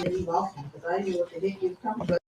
then he lost him because I didn't know what the heck he was talking about.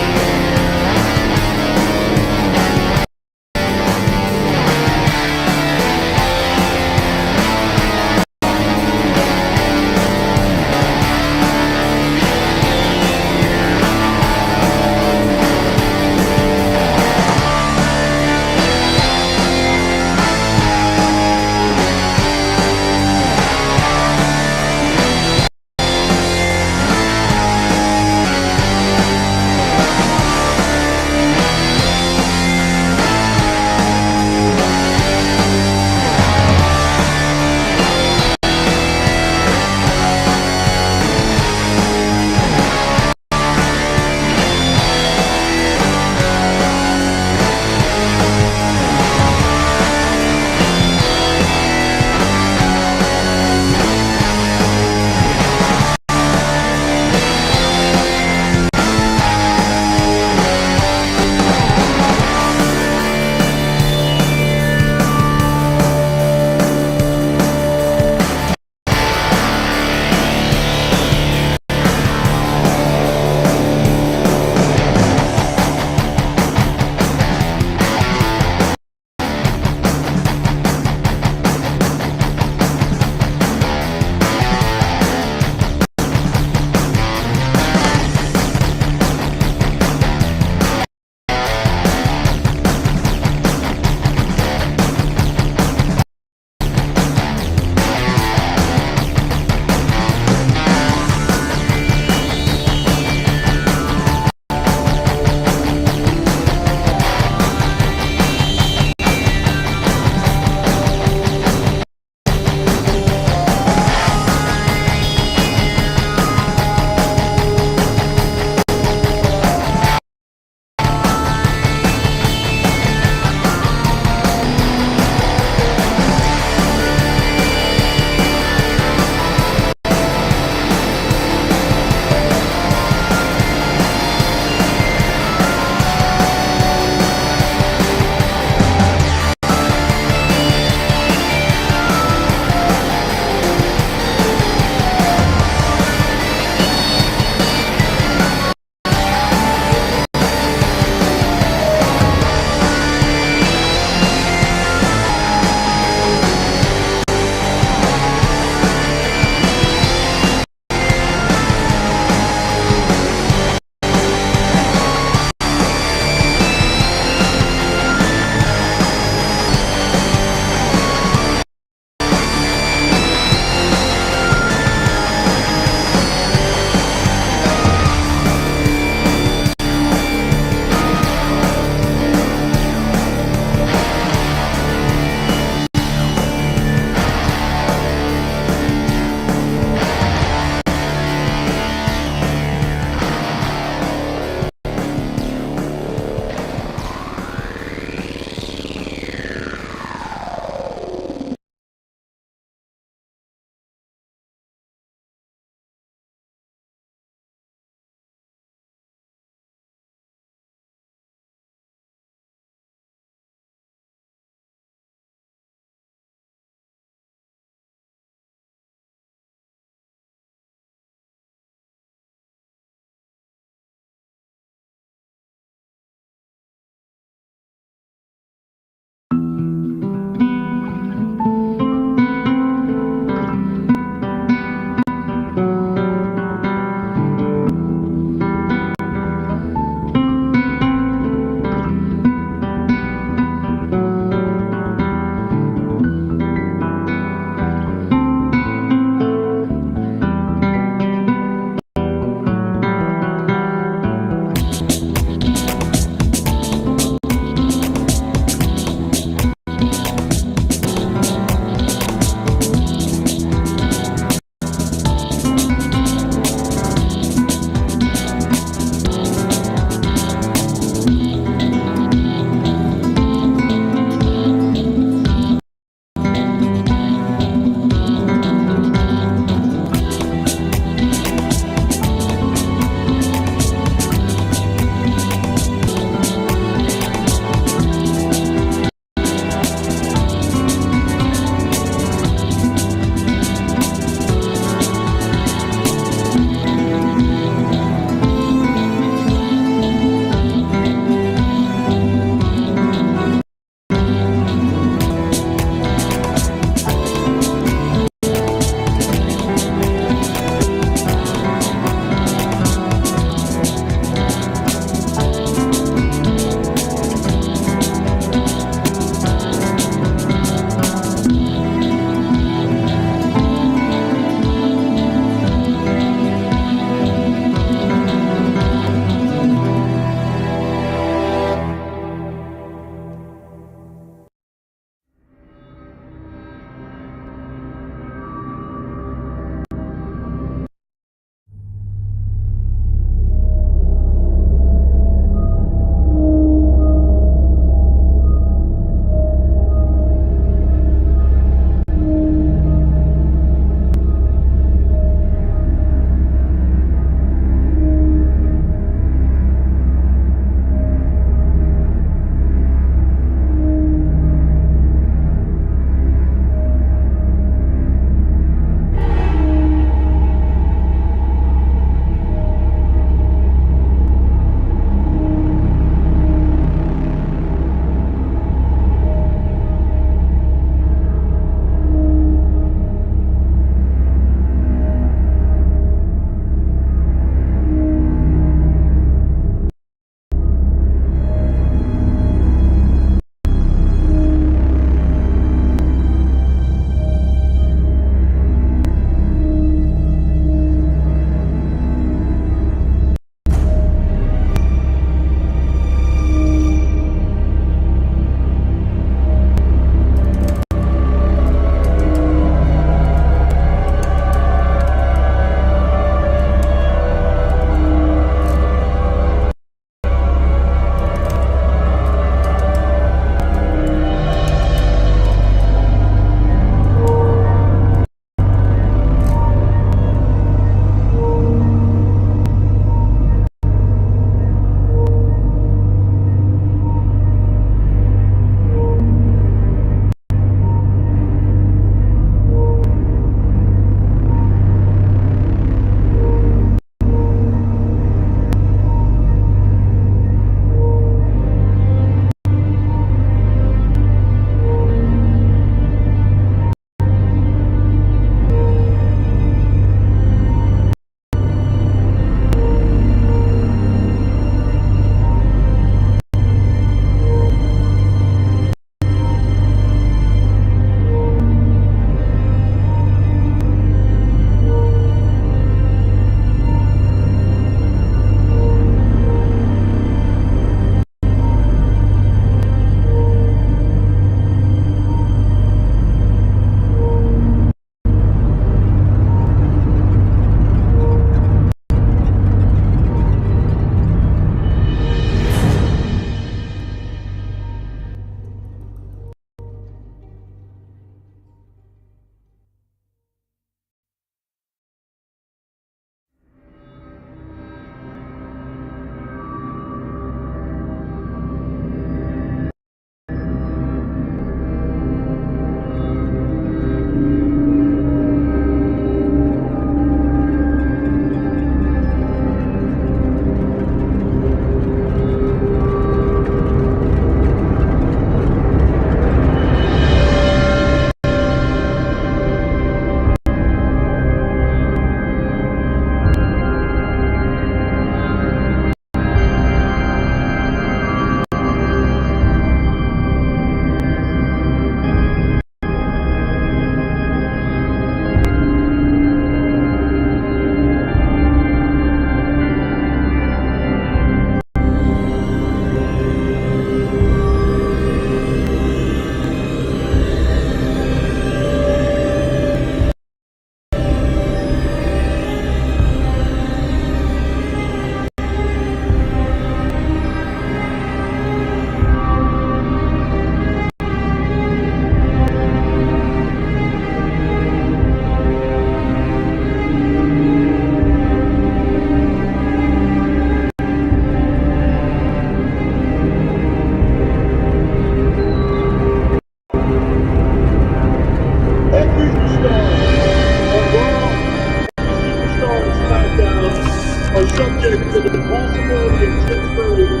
transferred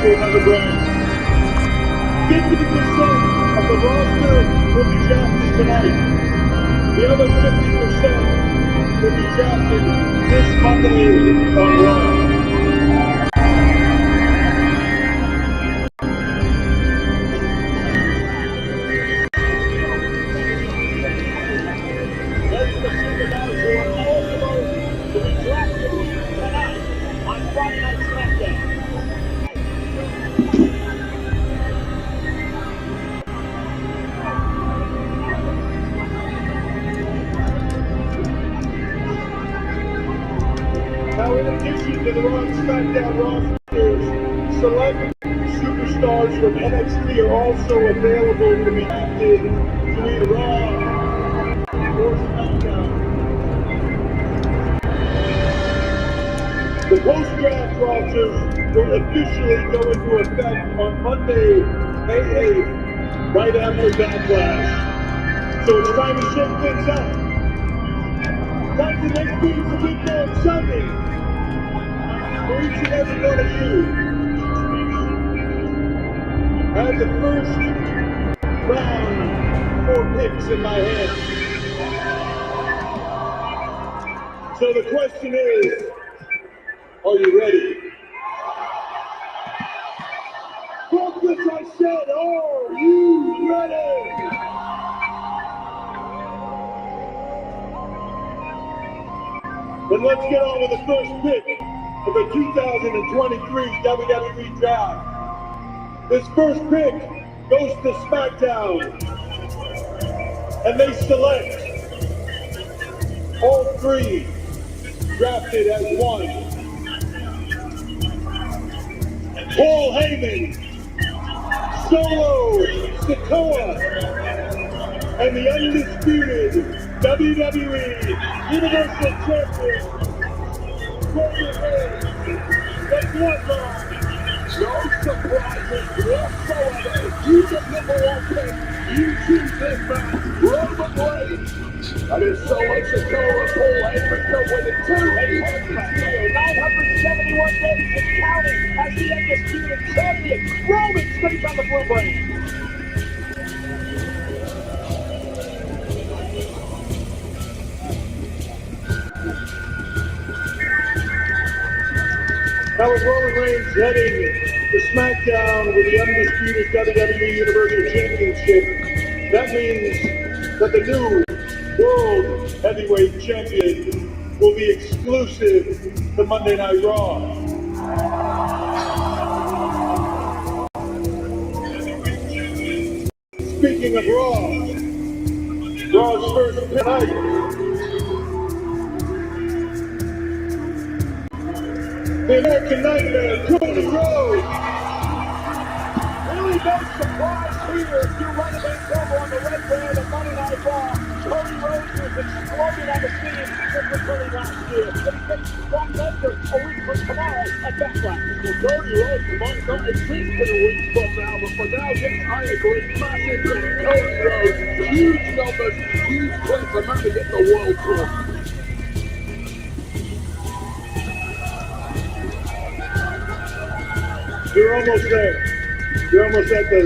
to another brand. 50% of the roster will be drafted tonight. The other 50% will be drafted this Monday on Raw. On Friday Night SmackDown. Now, in addition to the Raw and SmackDown rosters, select superstars from NXT are also available to be drafted to either Raw or SmackDown. The post-draft rosters will officially go into effect on Monday, May 8th, right after Backlash. So it's time to shake things up. Time to make things a bit more exciting for each and every one of you. I have the first round 4 picks in my hand. So the question is, are you ready? From this I said, are you ready? Then let's get on with the first pick of the 2023 WWE Draft. This first pick goes to SmackDown, and they select all 3 drafted as one. Paul Heyman, Solo Sikoa, and the undisputed WWE Universal Champion, Friday Night SmackDown. No surprises whatsoever. You get number 1 pick. You choose this match. Roman Reigns. That is Solo Sikoa and Paul Heyman go with it. 971 days and counting as the undisputed champion. Roman stays on the blueprint. Now with Roman Reigns heading to SmackDown with the undisputed WWE Universal Championship, that means that the new World Heavyweight Champion will be exclusive to Monday Night Raw. Speaking of Raw, Raw's first tonight. The American Nightmare, Cody Rhodes. Really no surprise here if you run things over on the red brand of Monday Night Raw. Cody Rhodes was exploding on the scene just returning last year. But he takes Brock Lesnar a week from tomorrow at Backlash. Well, Cody Rhodes might not exist in a week from now, but for now, yes, I agree. Massive for Cody Rhodes. Huge numbers, huge points for man to get the world tour. You're almost there. You're almost at the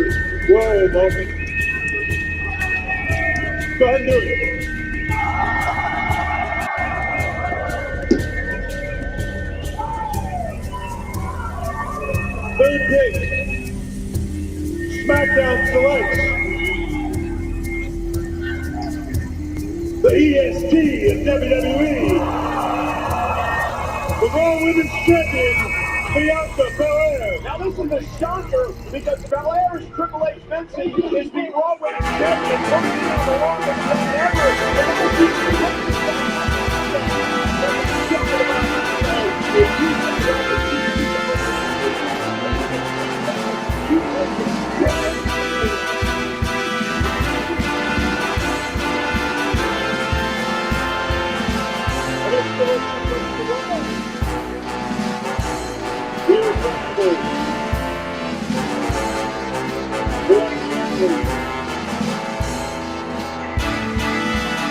whoa moment. Go ahead and do it. Third pick. SmackDown selects the EST of WWE. The Raw Women's Champion, Bianca Belair. Now this is a shocker because Belair's Triple H Vinci is being Raw Women's Champion, focusing on the longest reign ever. And it will be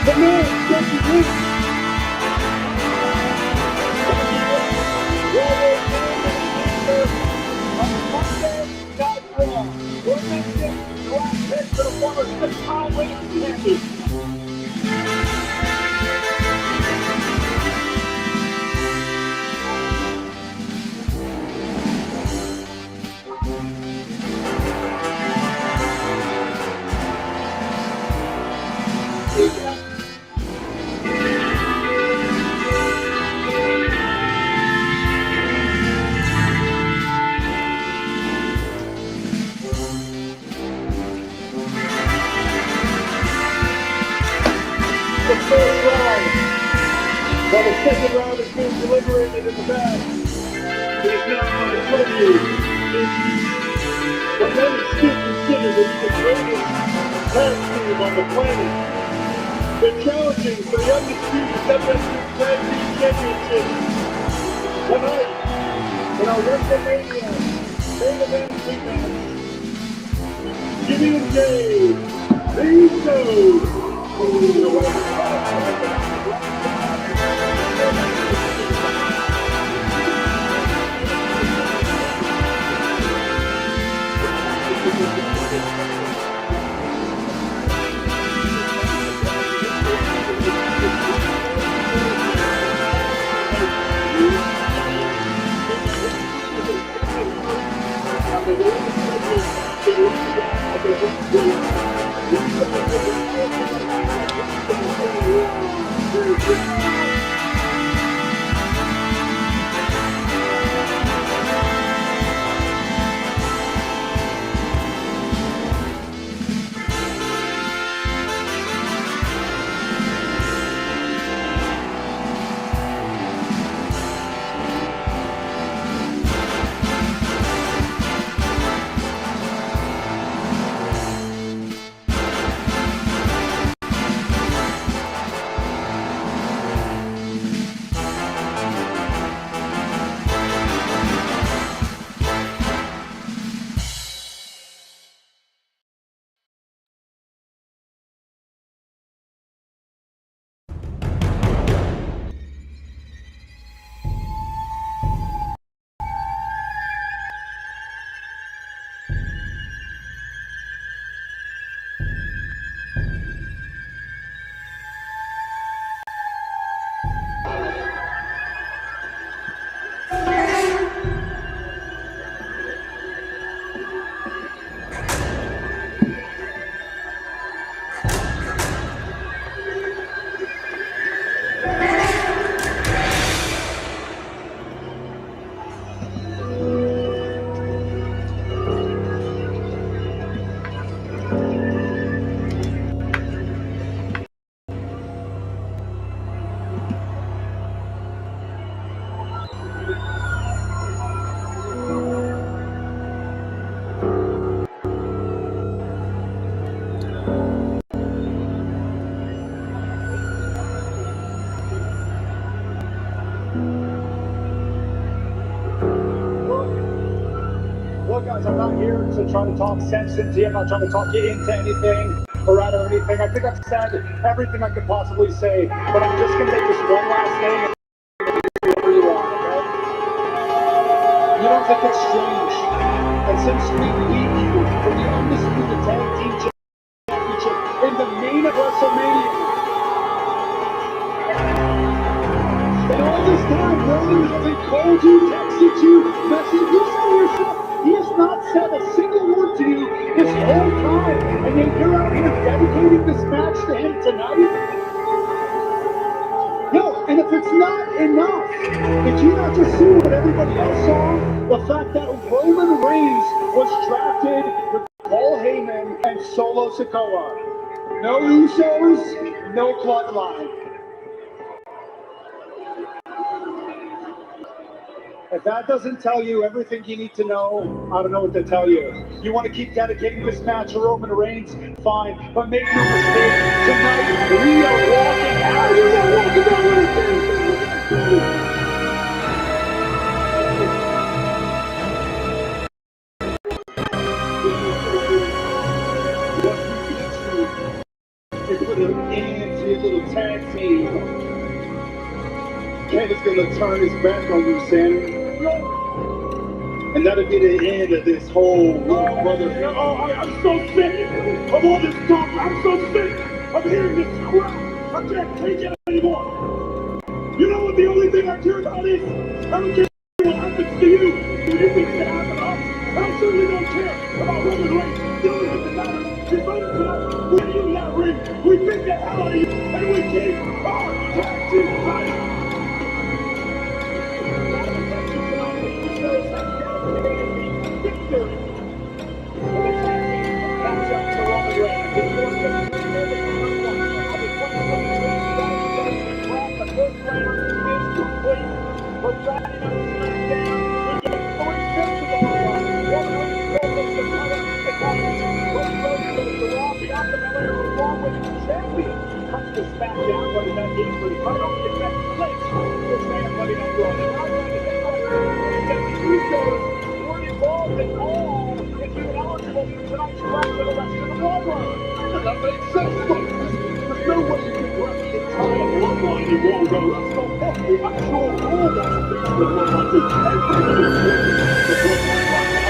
the man, Jesse Lee. Monday Night Raw. We're missing draft pick for the former six-time winning champion. The first round, while the second round is being deliberated in the back, it is now my pleasure what many still consider to be the greatest tag team on the planet. They're challenging for the Undisputed WWE Tag Team Championship tonight in our WrestleMania main event rematch. Jimmy and Jay, the Usos. Look, guys, I'm not here to try to talk sense into you. I'm not trying to talk you into anything or out of anything. I think I've said everything I could possibly say, but I'm just going to make this one last thing and do whatever you want, okay? You don't think it's strange that since we beat you from the Undisputed Tag Team Championship in the main of WrestleMania, and all this time, Roman hasn't called you, texted you, messaged you, said to yourself, he has not said a single word to you this whole time, and yet you're out here dedicating this match to him tonight? No, and if it's not enough, did you not just see what everybody else saw? The fact that Roman Reigns was drafted with Paul Heyman and Solo Sikoa. No Usos, no bloodline. If that doesn't tell you everything you need to know, I don't know what to tell you. You want to keep dedicating this match to Roman Reigns? Fine. But make no mistake, tonight we are walking out. We are walking out with a put an end to your little tag team. Ken is going to turn his back on you, Sami. And that'll be the end of this whole brother. I'm so sick of all this talk. I'm so sick of hearing this crap. I can't take it anymore. You know what the only thing I care about is? I don't care what happens to you. Do you think it's going to happen to us? I certainly don't care about Roman Reigns. The only thing that matters is later tonight, we get you in that ring. We beat the hell out of you, and we keep our tag team title. For Friday Night SmackDown, we get 3 sets of the program. One of them goes to cover the contest. Cody Rhodes goes to Raw. Bianca Belair, the Raw Women's Champion, comes to SmackDown, but is that game for the title? It's that Lynch will stay at Monday Night Raw. And I'm going to say right here is that the Usos weren't involved at all in being eligible for tonight's match for the rest of the program. That makes sense, folks. There's no way you can grab the entire bloodline in one go. That's not possible. I'm sure all wants to fix the bloodline. Everybody wants to fix the bloodline right now.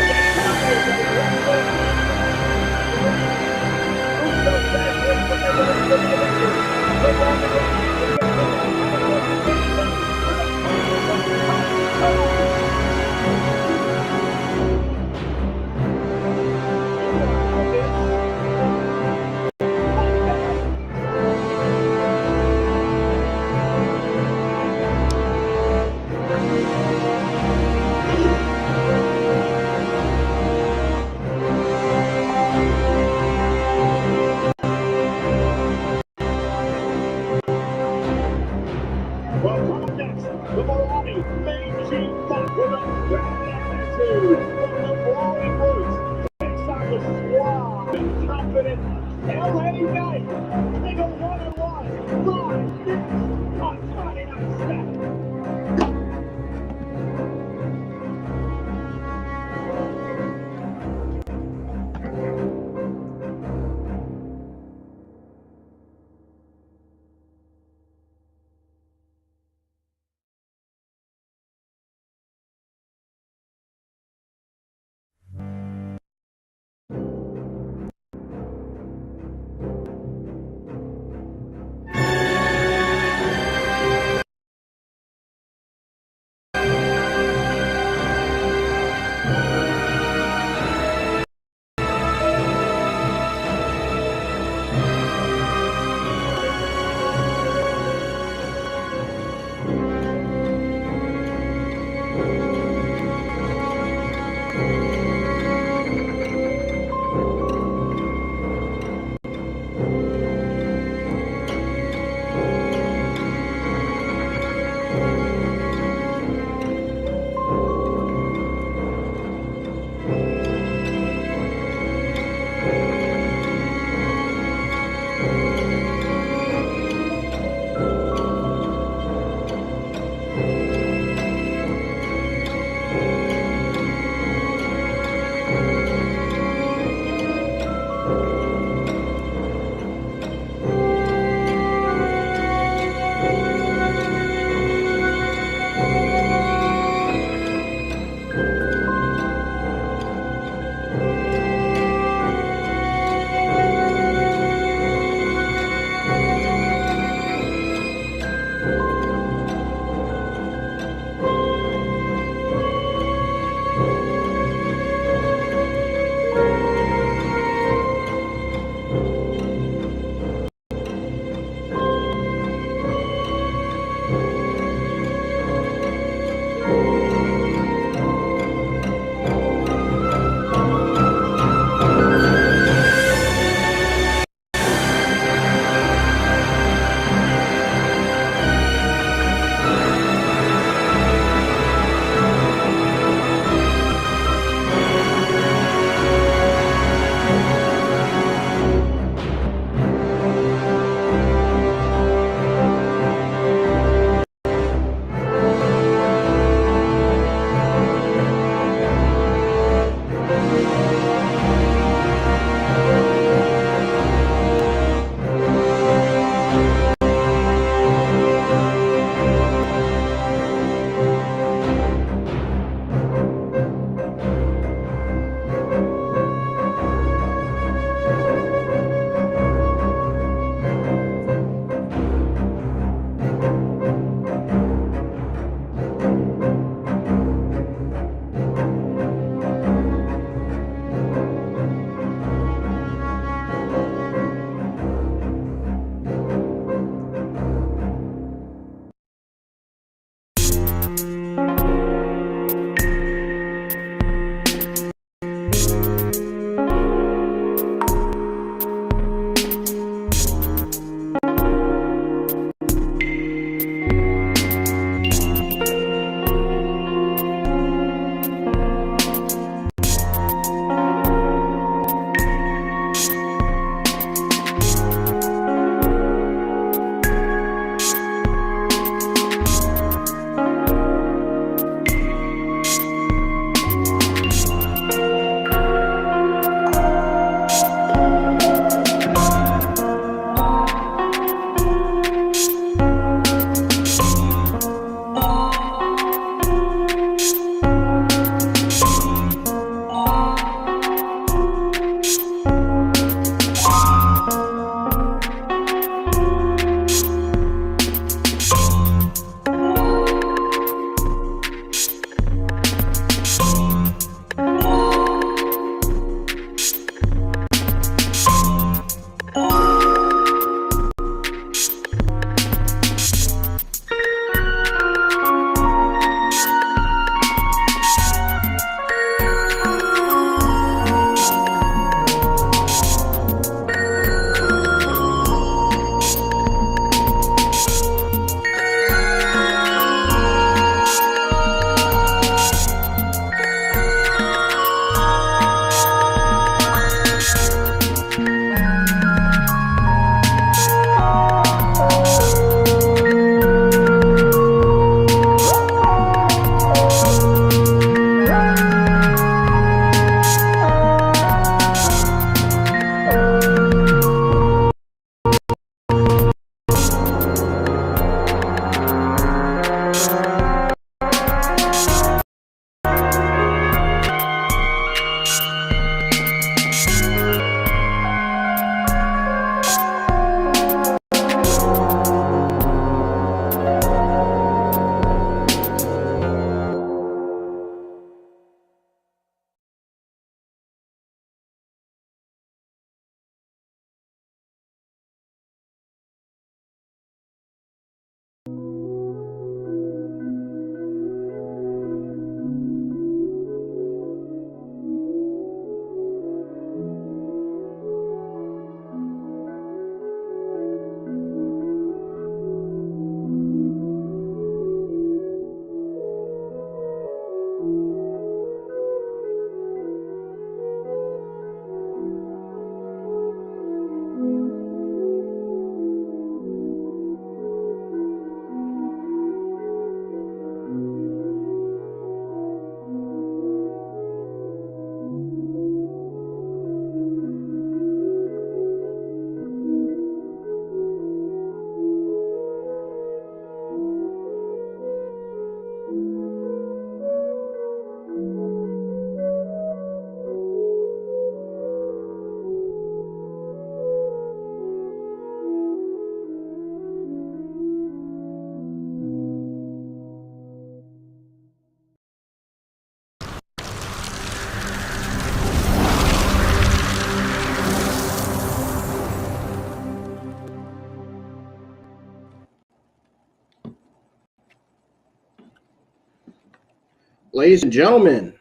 Ladies and gentlemen,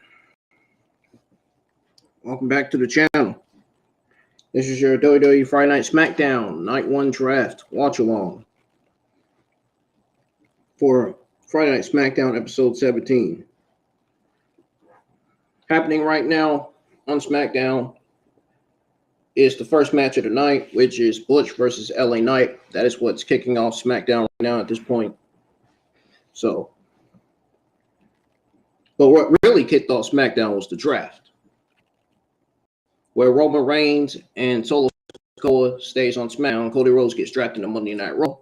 welcome back to the channel. This is your WWE Friday Night SmackDown Night 1 Draft Watch Along for Friday Night SmackDown Episode 17. Happening right now on SmackDown is the first match of the night, which is Butch versus LA Knight. That is what's kicking off SmackDown right now at this point. But what really kicked off SmackDown was the draft, where Roman Reigns and Solo Sikoa stays on SmackDown. Cody Rhodes gets drafted to Monday Night Raw.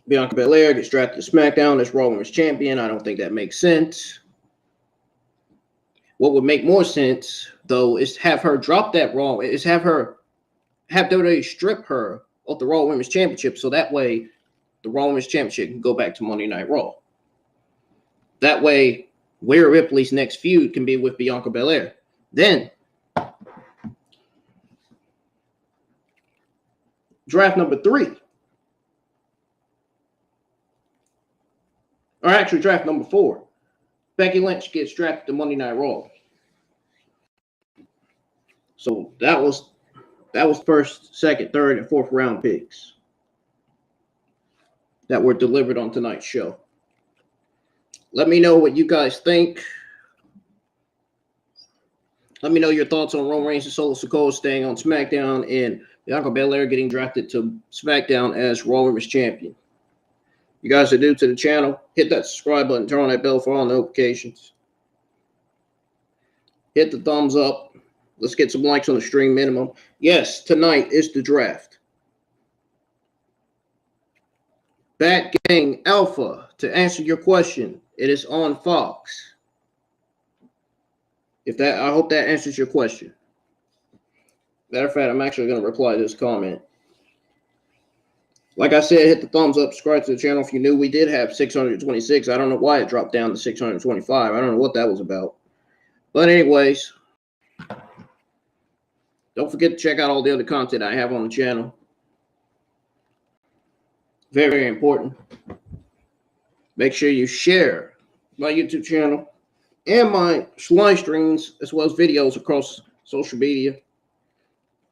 Bianca Belair gets drafted to SmackDown as Raw Women's Champion. I don't think that makes sense. What would make more sense, though, is have her drop that Raw. Is have WWE strip her of the Raw Women's Championship, so that way the Raw Women's Championship can go back to Monday Night Raw. That way, Rhea Ripley's next feud can be with Bianca Belair. Then, draft number 3. Or actually, draft number 4. Becky Lynch gets drafted to Monday Night Raw. So that was first, second, third, and fourth round picks that were delivered on tonight's show. Let me know what you guys think. Let me know your thoughts on Roman Reigns and Solo Sikoa staying on SmackDown and Bianca Belair getting drafted to SmackDown as Raw Women's Champion. You guys are new to the channel, hit that subscribe button, turn on that bell for all notifications. Hit the thumbs up. Let's get some likes on the stream minimum. Yes, tonight is the draft. Bat Gang Alpha, to answer your question, it is on Fox. I hope that answers your question. Matter of fact, I'm actually going to reply to this comment. Like I said, hit the thumbs up, subscribe to the channel if you're new. We did have 626. I don't know why it dropped down to 625. I don't know what that was about. But anyways, don't forget to check out all the other content I have on the channel. Very, very important. Make sure you share my YouTube channel and my live streams as well as videos across social media.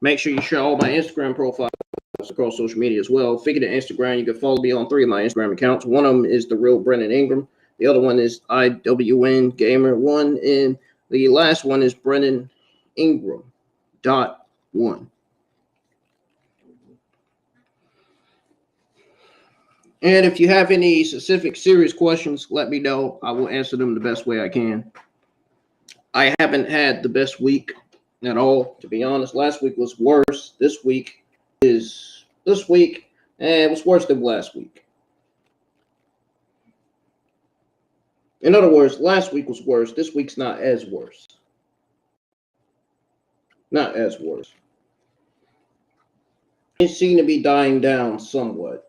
Make sure you share all my Instagram profiles across social media as well. Figure to Instagram, you can follow me on 3 of my Instagram accounts. One of them is The Real Brennan Ingram. The other one is IWN Gamer 1. And the last one is Brennan Ingram .1. And if you have any specific serious questions, let me know. I will answer them the best way I can. I haven't had the best week at all, to be honest. Last week was worse. It was worse than last week. In other words, last week was worse. This week's not as worse. Not as worse. It seemed to be dying down somewhat.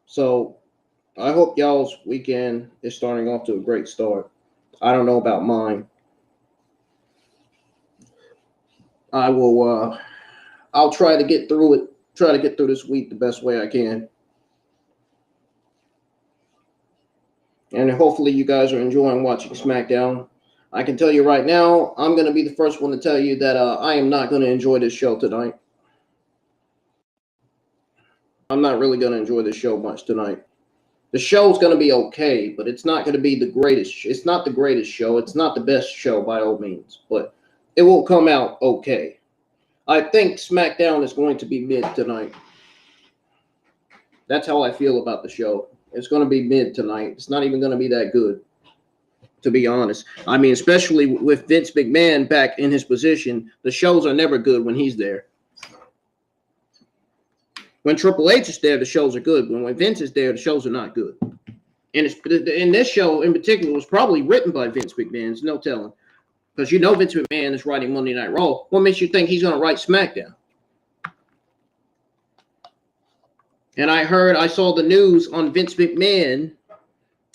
So I hope y'all's weekend is starting off to a great start. I don't know about mine. I'll try to get through it. Try to get through this week the best way I can. And hopefully you guys are enjoying watching SmackDown. I can tell you right now, I'm going to be the first one to tell you that I am not going to enjoy this show tonight. I'm not really going to enjoy this show much tonight. The show's going to be okay, but it's not going to be the greatest. It's not the greatest show. It's not the best show by all means, but it will come out okay. I think SmackDown is going to be mid tonight. That's how I feel about the show. It's going to be mid tonight. It's not even going to be that good, to be honest. I mean, especially with Vince McMahon back in his position, the shows are never good when he's there. When Triple H is there, the shows are good. When Vince is there, the shows are not good. And this show in particular was probably written by Vince McMahon. There's no telling. Because you know Vince McMahon is writing Monday Night Raw. What makes you think he's going to write SmackDown? And I saw the news on Vince McMahon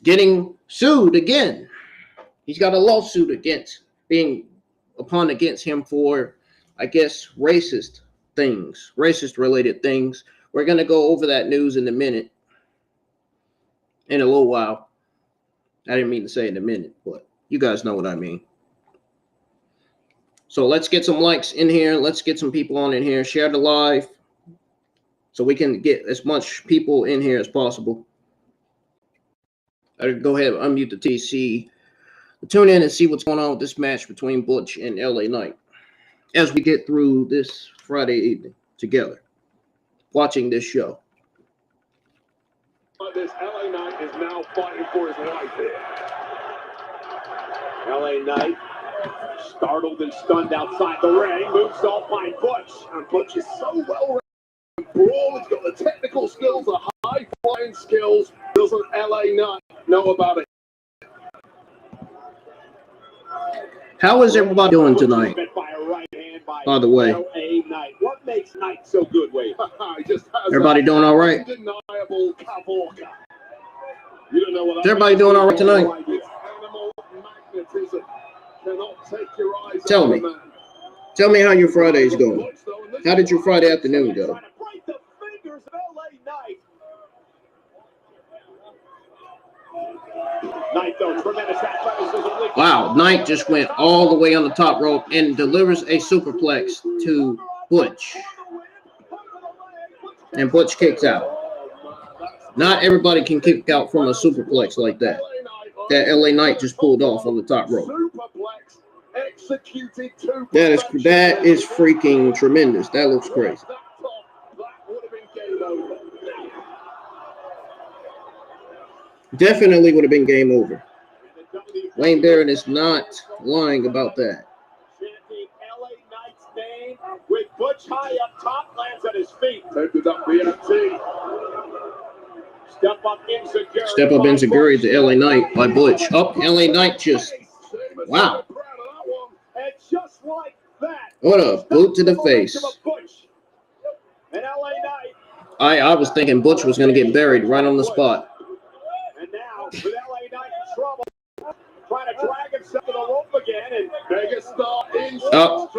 getting sued again. He's got a lawsuit against him for, I guess, racist things, racist-related things. We're going to go over that news in a minute, in a little while. I didn't mean to say in a minute, but you guys know what I mean. So let's get some likes in here. Let's get some people on in here. Share the live so we can get as much people in here as possible. Go ahead and unmute the TC. Tune in and see what's going on with this match between Butch and LA Knight as we get through this Friday evening together, watching this show. This LA Knight is now fighting for his life here. LA Knight, startled and stunned outside the ring, moves off by Butch. And Butch is so well read. Brawl, he's got the technical skills, the high flying skills. Doesn't LA Knight know about it? How is everybody doing tonight? By the way, what makes Knight so good, Wade? Everybody doing all right? Undeniable cavalca. You don't know what Is everybody doing all right tonight? Animal magnetism. Cannot take your eyes Tell off me. the man. Tell me how your Friday's going. How did your Friday afternoon go? Trying to break the fingers of LA Knight. Knight, though, tremendous athleticism. Wow, Knight just went all the way on the top rope and delivers a superplex to Butch. And Butch kicks out. Not everybody can kick out from a superplex like that. That LA Knight just pulled off on the top rope. That is freaking tremendous. That looks crazy. Definitely would have been game over. Wayne Barrett is not lying about that. Chanting LA Knight's name with Butch high up top, lands at his feet. Taped up BFT. Step up insecurity to LA Knight by Butch. Up, LA Knight just, wow. And just like that, What a boot to the face. And LA Knight. I was thinking Butch was going to get buried right on the spot. And now, with LA Knight in trouble, trying to drag himself to the rope again, and Vega star in. Up.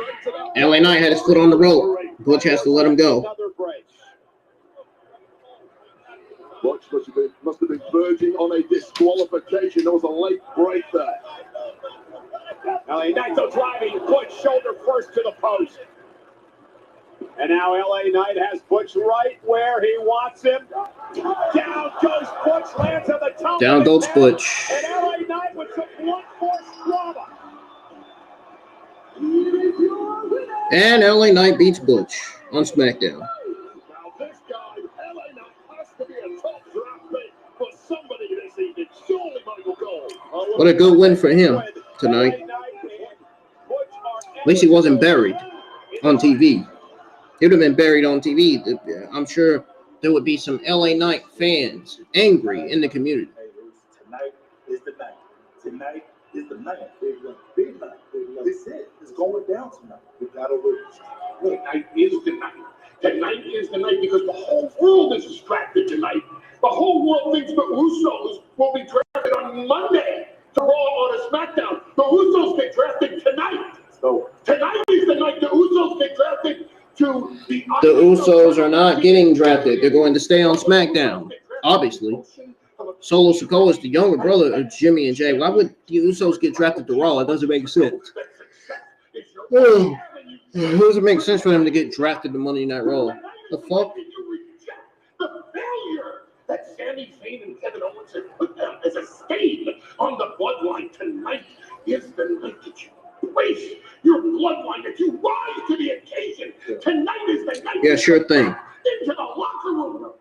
LA Knight had his foot on the rope. Butch has to let him go. Another break. Butch must have been verging on a disqualification. There was a late break there. LA Knight though driving Butch shoulder first to the post. And now LA Knight has Butch right where he wants him. Down goes Butch, lands on the top. Down goes Butch. And LA Knight with some blunt force drama. And LA Knight beats Butch on SmackDown. Now this guy, LA Knight, has to be a top draft pick for somebody this evening. Surely Michael Cole. What a good win for him tonight. At least he wasn't buried on TV. He would have been buried on TV. I'm sure there would be some LA Knight fans angry in the community. Tonight is the night. Tonight is the night. Big night. This is it. It's going down tonight. We gotta win. Tonight is the night. Tonight is the night because the whole world is distracted tonight. The whole world thinks the Usos will be drafted on Monday to Raw on a SmackDown. The Usos get drafted tonight. So Tonight is the night the Usos get drafted to the Usos are not getting drafted. They're going to stay on SmackDown, obviously. Solo Sikoa is the younger brother of Jimmy and Jay. Why would the Usos get drafted to Raw? It doesn't make sense. It doesn't make sense for them to get drafted to Monday Night Raw. The fuck? The failure that Sami, Zayn, and Kevin Owens have put down as a stain on the bloodline tonight is the night that you embrace your bloodline, that you rise to the occasion. Tonight is the night. Yeah, sure thing. Into the locker room.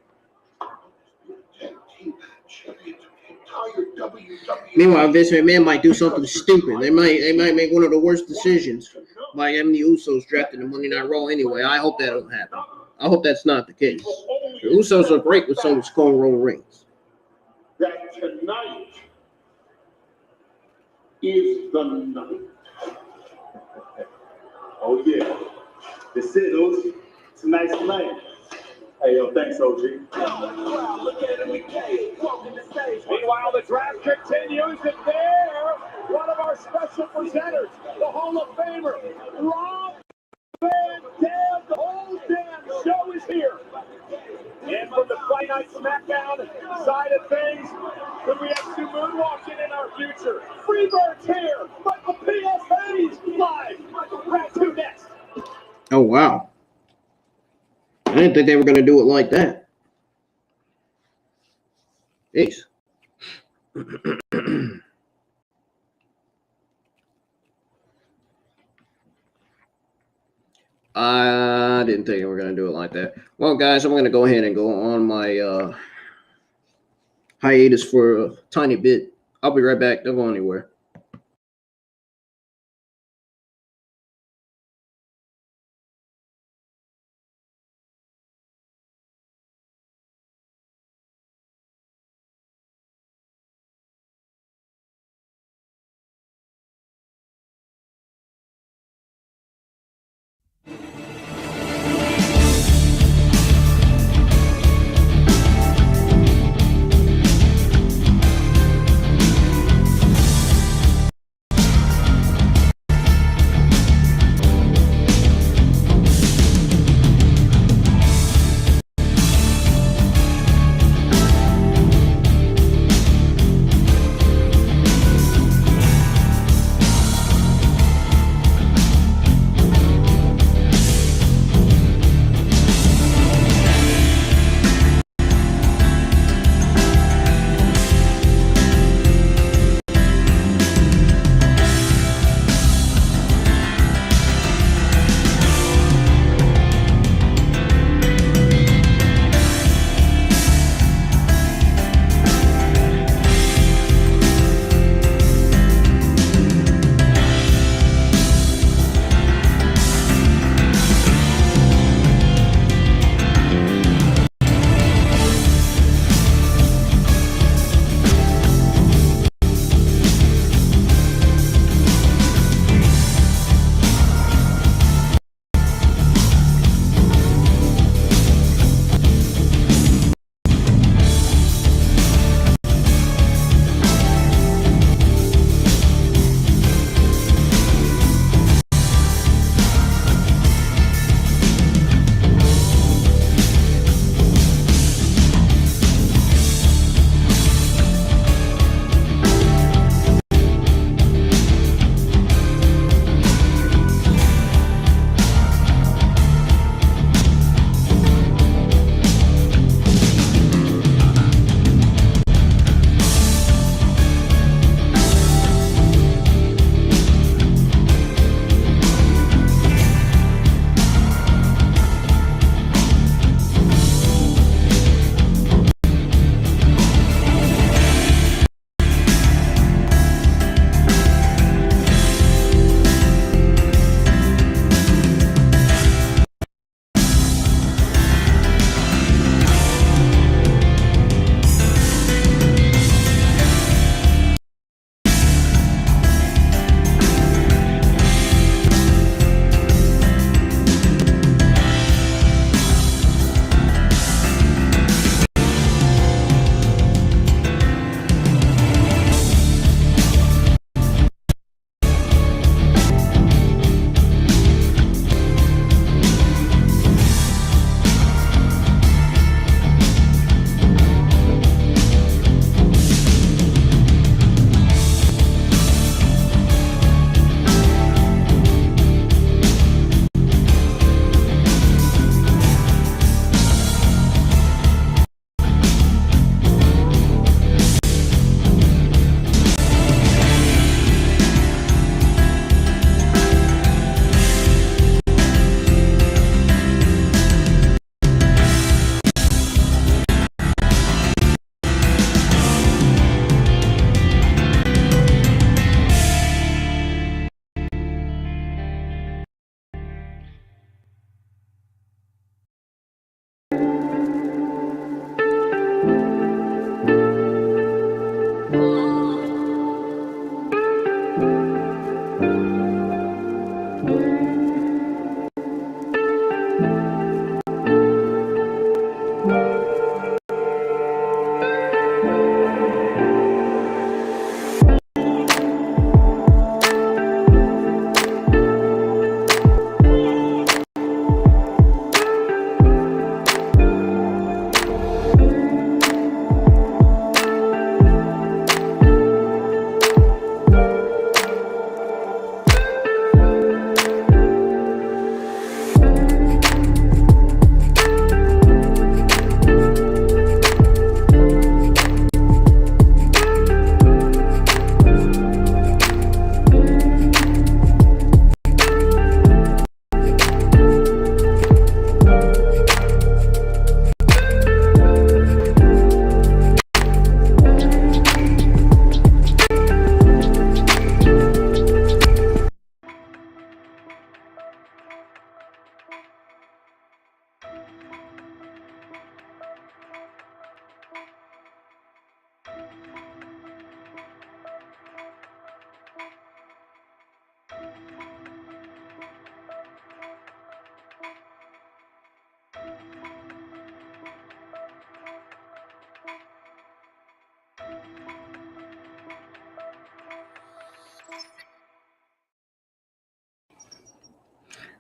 Meanwhile, Vince McMahon might do something stupid. They might make one of the worst decisions by having the Usos drafted to Monday Night Raw anyway. I hope that don't happen. I hope that's not the case. The Usos are great with some Skull Roll rings. That tonight is the night. oh yeah. This is it, OG. Tonight's the night. Hey yo, thanks, OG. Meanwhile, the draft continues, and there, one of our special presenters, the Hall of Famer, Rob Man down, the whole damn show is here. And from the Friday Night SmackDown side of things, could we have some moonwalking in our future? Freebird's here. Michael P.S. Hayes live. Round 2 next. Oh, wow. I didn't think they were going to do it like that. Jeez. I didn't think we were going to do it like that. Well, guys, I'm going to go ahead and go on my hiatus for a tiny bit. I'll be right back. Don't go anywhere.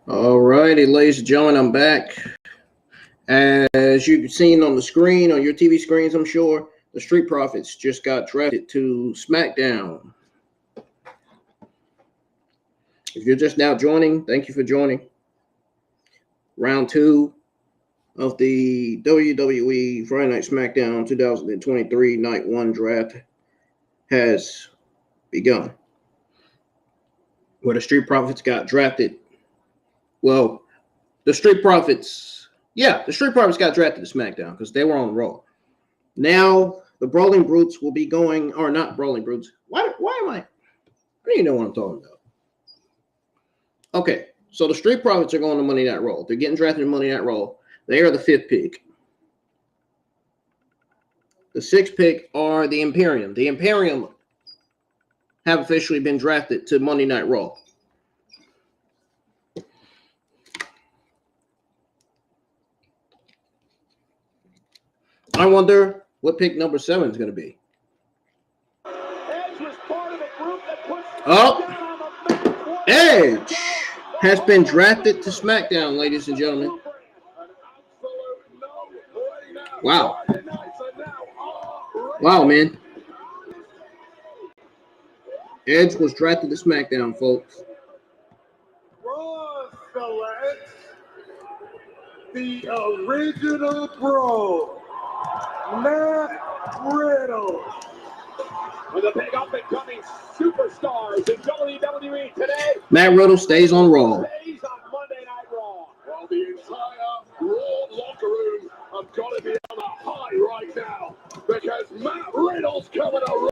All righty, ladies and gentlemen, I'm back. As you've seen on the screen, on your TV screens, I'm sure, the Street Profits just got drafted to SmackDown. If you're just now joining, thank you for joining. Round 2 of the WWE Friday Night SmackDown 2023 Night 1 draft has begun, where the Street Profits got drafted. Well, the Street Profits got drafted to SmackDown because they were on Raw. Now the Brawling Brutes will be going, or not Brawling Brutes. Why am I don't even know what I'm talking about. Okay, so the Street Profits are going to Monday Night Raw. They're getting drafted in Monday Night Raw. They are the 5th pick. The 6th pick are the Imperium. The Imperium have officially been drafted to Monday Night Raw. I wonder what pick number 7 is going to be. Oh, Edge has been drafted to SmackDown, ladies and gentlemen. Wow. Wow, man. Edge was drafted to SmackDown, folks. Raw selects the original Bro, Matt Riddle. With a big up-and-coming superstars in WWE today. Matt Riddle stays on Raw. Stays on Monday Night Raw. Well, the entire Raw locker room have got to be on a high right now because Matt Riddle's coming to Raw.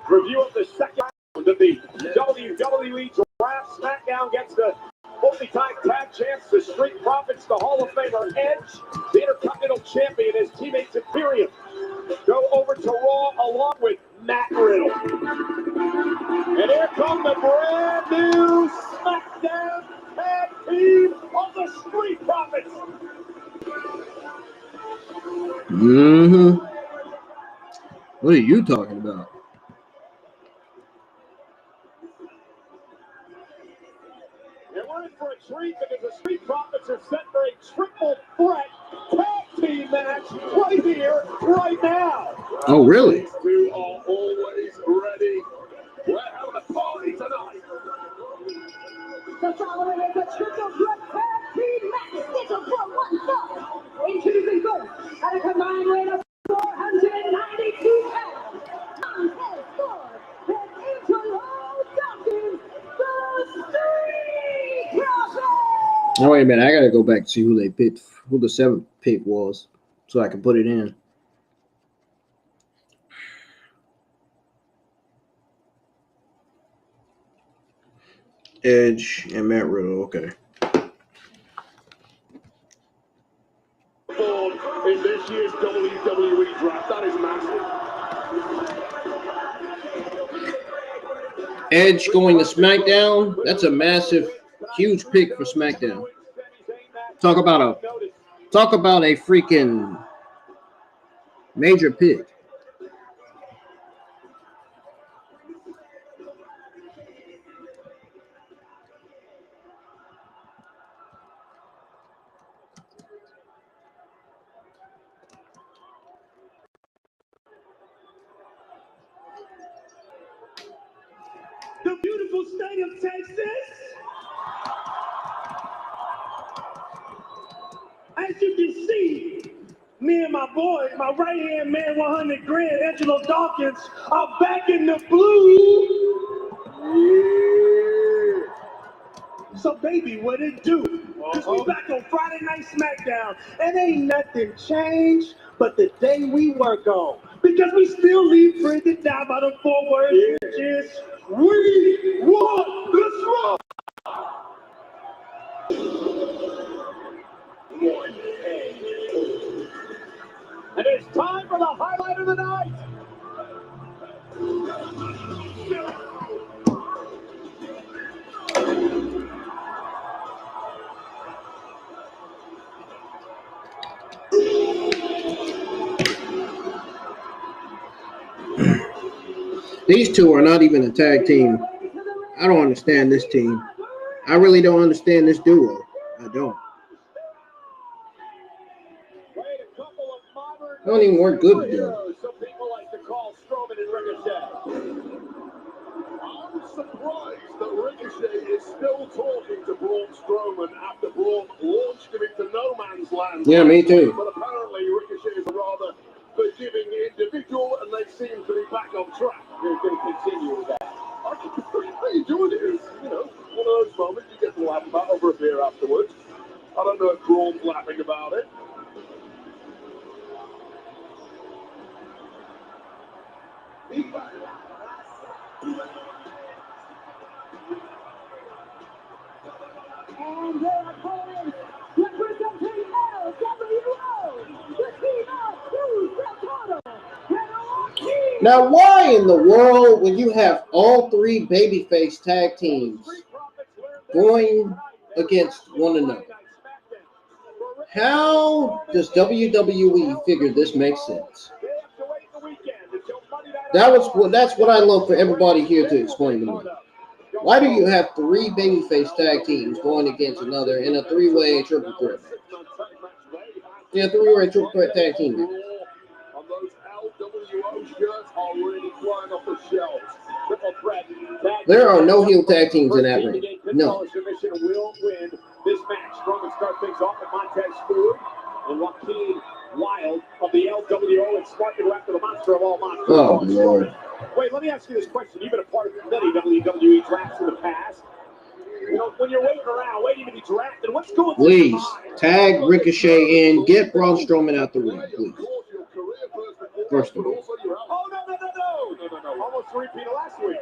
Review of the second round of the WWE Draft. SmackDown gets the multi-time tag champs, the Street Profits, the Hall of Famer Edge, the Intercontinental Champion, his teammates Imperium, go over to Raw along with Matt Riddle. And here come the brand new SmackDown tag team of the Street Profits. What are you talking about? And we're in for a treat because the Street Profits are set for a triple threat tag team match right here, right now. Oh, really? These two are always ready. We're having a party tonight. The following is a triple threat tag team match scheduled for one fall. Introducing first, at a combined weight of 492 pounds, Montez Ford and Angelo Dawkins, the Street Profits. Oh, wait a minute. I got to go back and see who they picked, who the 7th pick was, so I can put it in. Edge and Matt Riddle. Okay. In this year's WWE Draft, that is massive. Edge going to SmackDown. That's a massive, huge pick for SmackDown. Talk about a freaking major pick. The beautiful state of Texas. As you can see, me and my boy, my right-hand man, 100 grand, Angelo Dawkins, are back in the blue. Yeah. So, baby, what it do? Because we back on Friday Night SmackDown, and ain't nothing changed but the day we work on. Because we still leave printed down by the 4 words, which is, we want the smoke. And it's time for the highlight of the night. These two are not even a tag team. I don't understand this team. I really don't understand this duo. I don't. They don't even work good together. Some people like to call Strowman and Ricochet. I'm surprised that Ricochet is still talking to Braun Strowman after Braun launched him into no man's land. Yeah, me too. But apparently Ricochet is a rather forgiving individual, and they seem to be back on track. They're going to continue with that. How you doing it? You know, one of those moments you get to laugh about over a beer afterwards. I don't know if Braun's laughing about it. And their opponents, representing LWO, the team of Usos. Now, why in the world would you have all three babyface tag teams going against one another? How does WWE figure this makes sense? That's what I love for everybody here to explain to me. Why do you have three babyface tag teams going against another in a three-way triple threat match? Yeah, three-way triple threat tag team match. There are no heel tag teams in that ring. No. This match, Strowman start things off at Montez Ford and Joaquin Wild of the LWO and Smart to go after the monster of all monsters. Oh, Lord. Wait, let me ask you this question. You've been a part of many WWE drafts in the past. You know, when you're waiting around, waiting to be drafted, what's going through your Please, mind? tag Ricochet in. Get Braun Strowman out the ring, please. First of all. Oh, no. Almost a repeat of last week.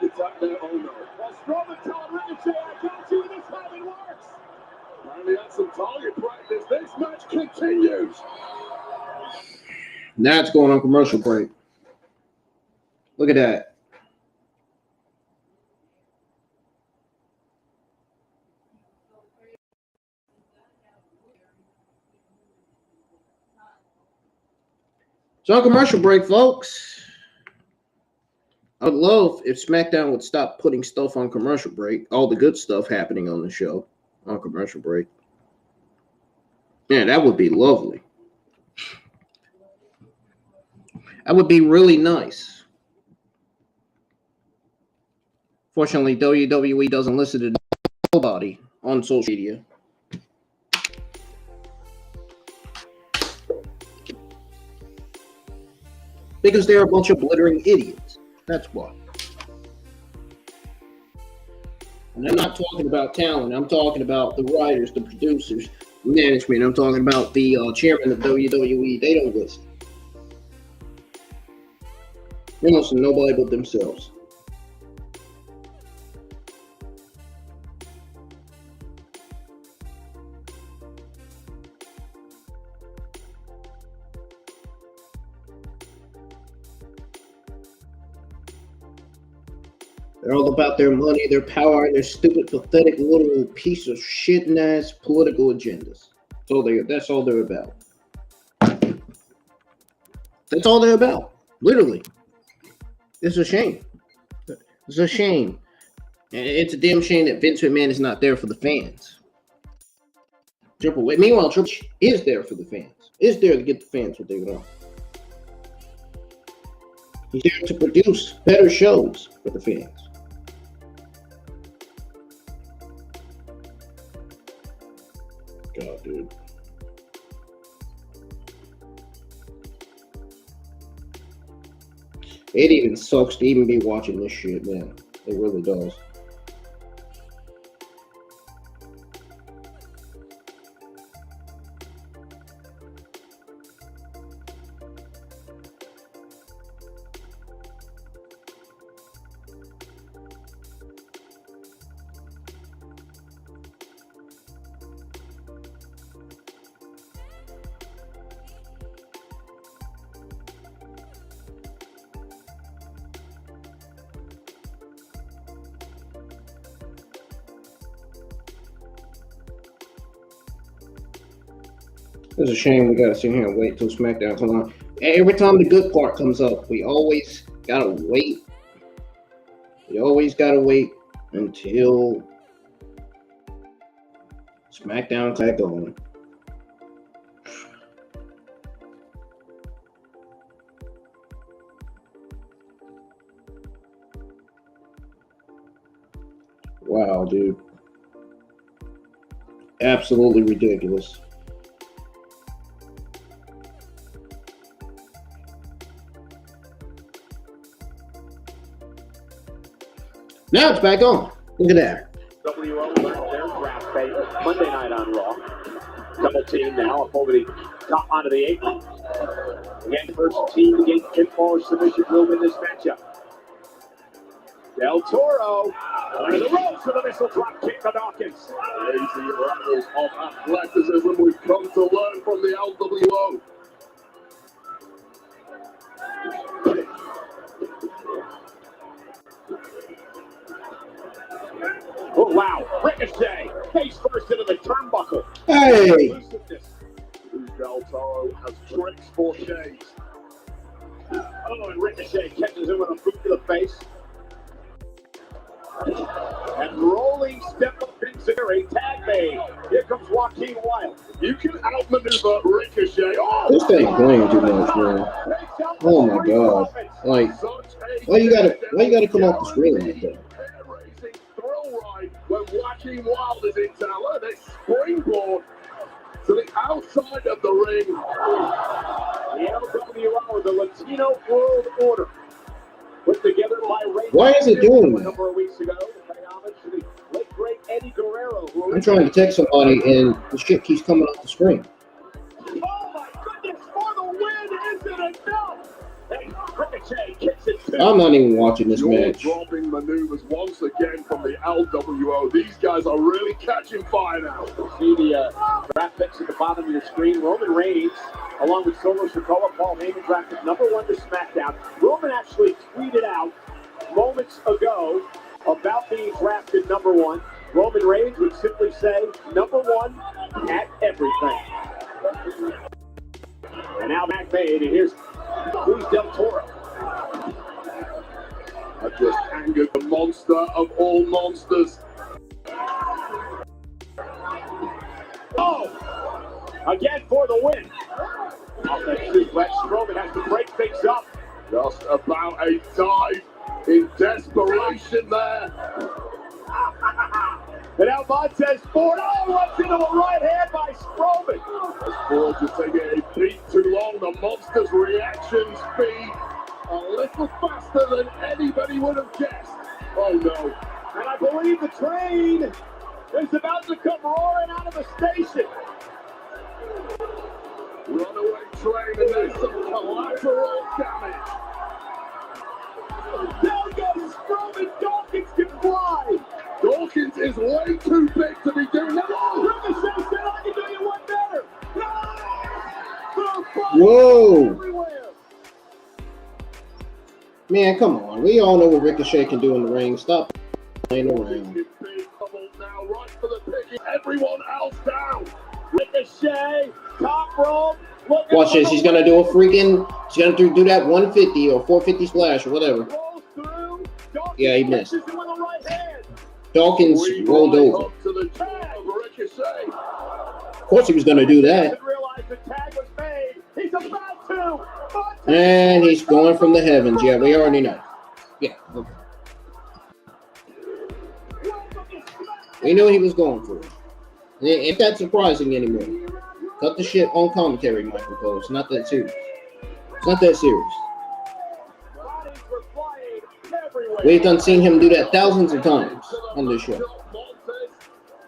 Gets up there, oh no. Well, Strowman telling Ricochet, I got you, this time it works. Finally had some target practice. This match continues. Now it's going on commercial break. Look at that. It's on commercial break, folks. I would love if SmackDown would stop putting stuff on commercial break, all the good stuff happening on the show on commercial break. Yeah, that would be lovely. That would be really nice. Fortunately, WWE doesn't listen to nobody on social media. Because they're a bunch of blithering idiots. That's why. And I'm not talking about talent. I'm talking about the writers, the producers, management. I'm talking about the chairman of WWE. They don't listen. They don't listen to nobody but themselves. They're all about their money, their power, and their stupid, pathetic little piece of shit-ass political agendas. That's all they're about. That's all they're about. Literally. It's a shame. It's a shame. And it's a damn shame that Vince McMahon is not there for the fans. Meanwhile, Triple H is there for the fans. Is there to get the fans what they want. He's there to produce better shows for the fans. God, dude. It even sucks to even be watching this shit, man. It really does. It's a shame we gotta sit here and wait till SmackDown comes on. Every time the good part comes up, we always gotta wait. We always gotta wait until SmackDown's back on. Wow, dude. Absolutely ridiculous. Now it's back on. Look at that. WO learned their draft phase Monday night on Raw. Double team now up over the top onto the apron. Again, first team to gain pinfall or submission will win this matchup. Del Toro under the ropes with a missile drop kick to Dawkins. Crazy levels of athleticism we've come to learn from the LWO. Oh, wow. Ricochet. Face first into the turnbuckle. Hey! Del Toro has tricks for shades. Oh, and Ricochet catches him with a boot to the face. And rolling step up Zeri, tag made. Here comes Joaquin Wilde. You can outmaneuver Ricochet. Oh, This thing playing too much, man. Oh my god. Like, why you gotta come off the screen like that? Hair-raising thrill ride when Joaquin Wilde is in town. Look at this springboard to the outside of the ring. The LWO, the Latino World Order, put together by Ray. Why is it doing that? A number of weeks ago to pay homage to the late great Eddie Guerrero. I'm trying to text somebody and the shit keeps coming off the screen. Oh my goodness, for the win, isn't enough? And Ricochet kicks it to I'm not even watching this match. Dropping maneuvers once again from the LWO. These guys are really catching fire now. See the draft picks at the bottom of your screen. Roman Reigns, along with Solo Sikoa, Paul Heyman drafted #1 to SmackDown. Roman actually tweeted out moments ago about being drafted #1. Roman Reigns would simply say, #1 at everything. And now back made, and here's Del Toro. I just angered the monster of all monsters. Oh! Again for the win. Offensive suplex. Strowman has to break things up. Just about a dive in desperation there. And now Montez Ford, runs into a right hand by Strowman. As Ford just taking a beat too long, the monster's reaction speed a little faster than anybody would have guessed. Oh no. And I believe the train is about to come roaring out of the station. Runaway train, and there's some collateral damage. Down goes Strowman. Dawkins can fly. Dawkins is way too big to be doing that. Ricochet said, I can do you one better. Whoa. Everywhere. Man, come on. We all know what Ricochet can do in the ring. Stop playing around. Big trouble now, right for the picking. Everyone else down. Ricochet, top rope. Watch this. He's gonna do a freaking. He's gonna do that 150 or 450 splash or whatever. Rolls through. Dawkins Yeah, he missed. catches him with the right hand. Dawkins rolled over. Up to the tag of Ricochet. Of course, he was gonna do that. Didn't realize the tag was made. He's about to. And he's going from the heavens. Yeah, we already know. Yeah. Okay. We knew he was going for it. Ain't that surprising anymore? Cut the shit on commentary, Michael Cole. It's not that serious. It's not that serious. Bodies were flying everywhere. We've done seen him do that thousands of times on this show.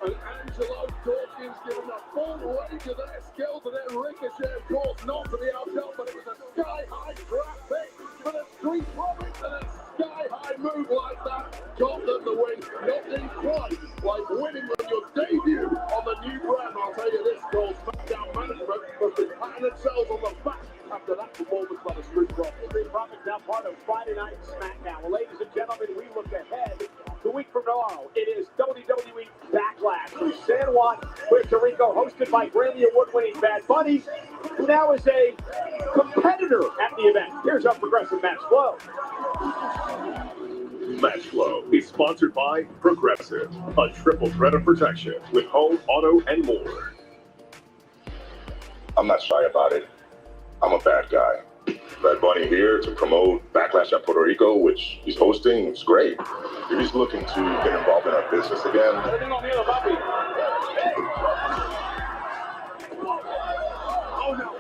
And Angelo Dawkins giving the full range of their skills, and then Ricochet, of course, not to be outdone, but it was a sky-high draft pick for the Street Profits, and a sky-high move like that got them the win. Nothing quite like winning on your debut on the new brand. I'll tell you this, Cole, SmackDown management must be patting themselves on the back after that performance by the Street Profits. Street Profits now part of Friday Night SmackDown. Well, ladies and gentlemen, we look ahead. The week from tomorrow, it is WWE Backlash from San Juan. Squad, Puerto Rico, hosted by Grammy Award-winning Bad Bunny, who now is a competitor at the event. Here's our Progressive Match Flow. Match Flow is sponsored by Progressive, a triple threat of protection with home, auto, and more. I'm not shy about it. I'm a bad guy. Bad Bunny here to promote Backlash at Puerto Rico, which he's hosting. It's great. If he's looking to get involved in our business again. Oh no.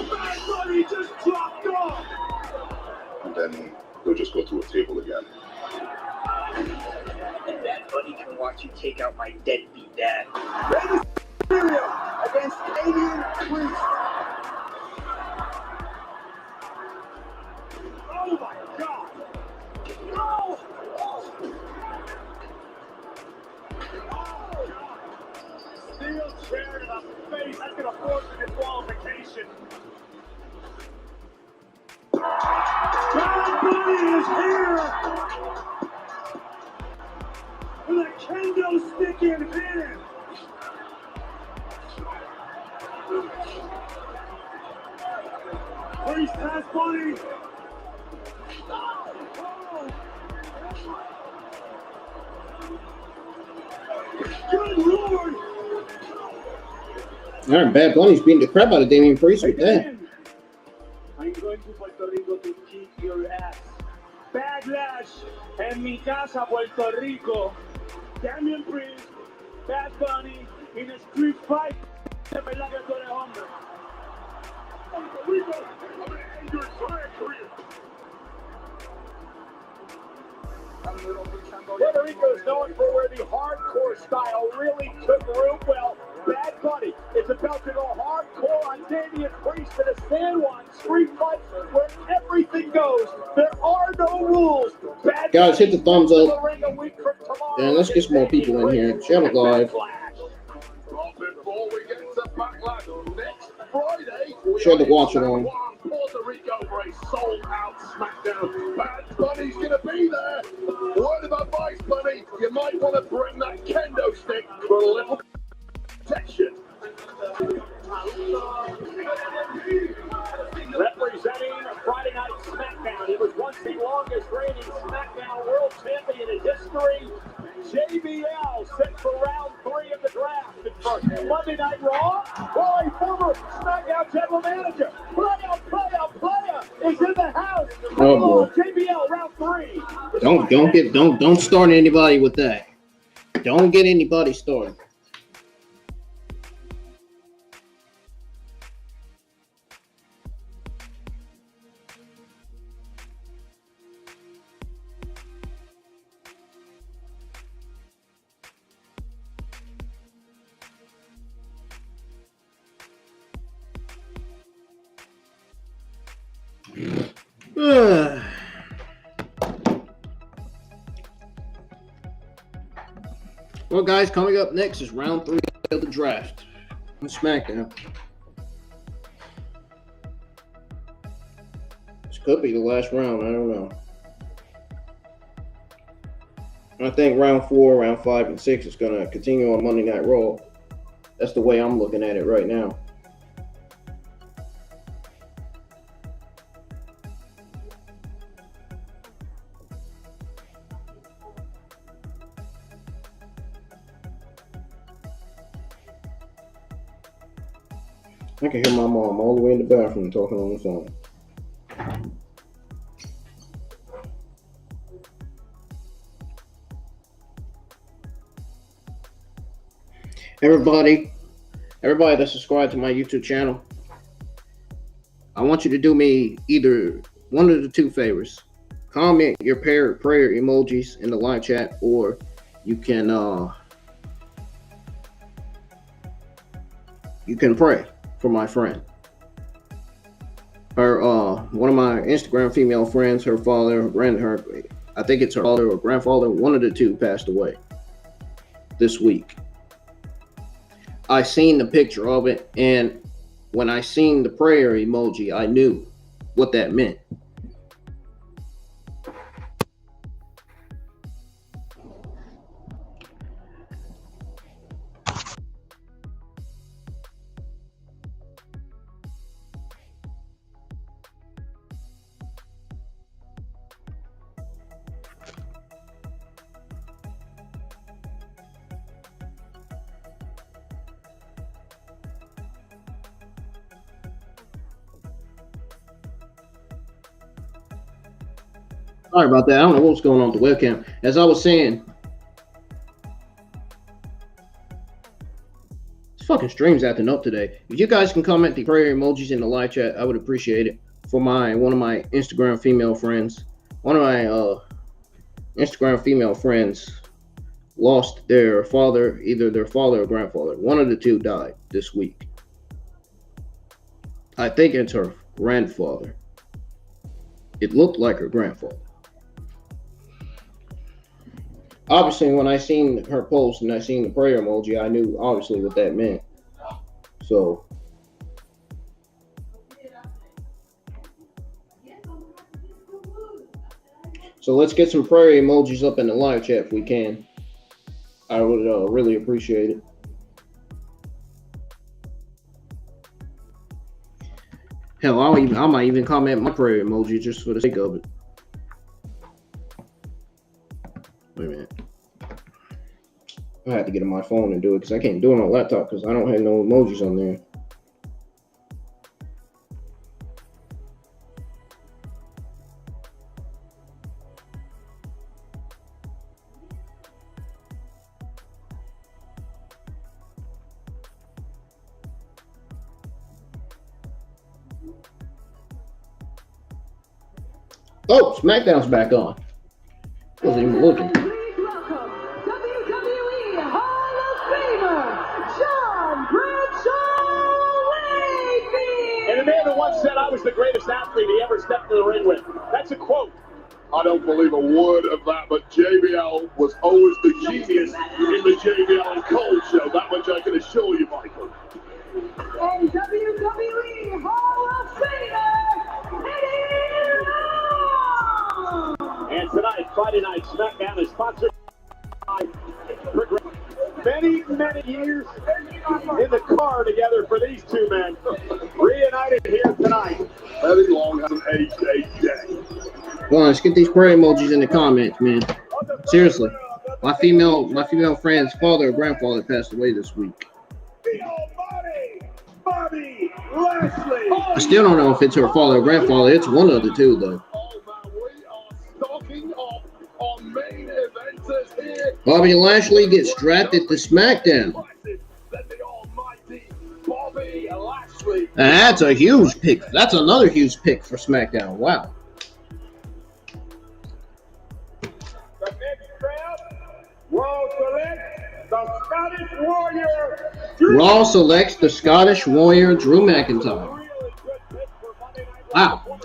Bad Bunny just dropped off. And then he'll just go to a table again. And Bad Bunny can watch you take out my deadbeat dad. Against Alien Priest. Oh my God! No! Steel chair to the face. That's gonna force a disqualification. Bad Bunny is here with a kendo stick in hand. Priest has Bunny. Good Lord. All right, Bad Bunny's beating the crap out of Damian Priest with that. I'm going to Puerto Rico to kick your ass. Backlash en mi casa, Puerto Rico. Damian Priest, Bad Bunny in a street fight. De verdad que tú eres hombre. Puerto Rico, I'm going to end your entire career. Puerto Rico is known for where the hardcore style really took root. Well, Bad Bunny is about to go hardcore on Damian Priest in a San Juan street fight where everything goes. There are no rules. Bad Guys, hit the thumbs up. And And let's get some more people in here. Share it live. Before we get to Backlash next Friday, Share the watch along. Puerto Rico for a sold-out SmackDown. Bad Bunny's gonna be there. Word of advice, Bunny, you might want to bring that kendo stick for a little protection. Representing Friday Night SmackDown, it was once the longest reigning SmackDown World Champion in history. JBL set for round 3 of the draft. And for Monday Night Raw, well, a former SmackDown general manager, player is in the house. Oh, boy. JBL round 3. Don't start anybody with that. Don't get anybody started. Well, guys, coming up next is round 3 of the draft on SmackDown. This could be the last round. I don't know. I think round 4, round 5, and 6 is going to continue on Monday Night Raw. That's the way I'm looking at it right now. I can hear my mom all the way in the bathroom talking on the phone. Everybody that's subscribed to my YouTube channel, I want you to do me either one of the 2 favors. Comment your prayer emojis in the live chat, or you can pray for my friend. Her one of my Instagram female friends, her father, I think it's her father or grandfather, one of the 2 passed away this week. I seen the picture of it, and when I seen the prayer emoji, I knew what that meant. Sorry about that. I don't know what's going on with the webcam. As I was saying, this fucking stream's acting up today. If you guys can comment the prayer emojis in the live chat, I would appreciate it. For one of my Instagram female friends. One of my Instagram female friends lost their father, either their father or grandfather. One of the two died this week. I think it's her grandfather. It looked like her grandfather. Obviously, when I seen her post and I seen the prayer emoji, I knew obviously what that meant. So let's get some prayer emojis up in the live chat if we can. I would really appreciate it. Hell, I might even comment my prayer emoji just for the sake of it. Wait a minute. I have to get on my phone and do it because I can't do it on my laptop because I don't have no emojis on there. Oh, SmackDown's back on. Wasn't even looking. Please welcome WWE Hall of Famer, John Bradshaw Layfield. And the man who once said I was the greatest athlete he ever stepped in the ring with. That's a quote. I don't believe a word of that, but JBL was always the genius in the JBL and Cole show. That much I can assure you, Michael. And WWE Hall of Famer, Eddie Long. And tonight, Friday Night SmackDown is sponsored by many, many years in the car together for these two men. Reunited here tonight. Eddie Long hasn't aged a day. Well, let's get these prayer emojis in the comments, man. Seriously, my female friend's father or grandfather passed away this week. The almighty Bobby Lashley. I still don't know if it's her father or grandfather. It's one of the two, though. Bobby Lashley gets drafted to SmackDown. And that's a huge pick. That's another huge pick for SmackDown. Wow. The next draft will select the Scottish Warrior. Raw selects the Scottish Warrior Drew McIntyre. Wow.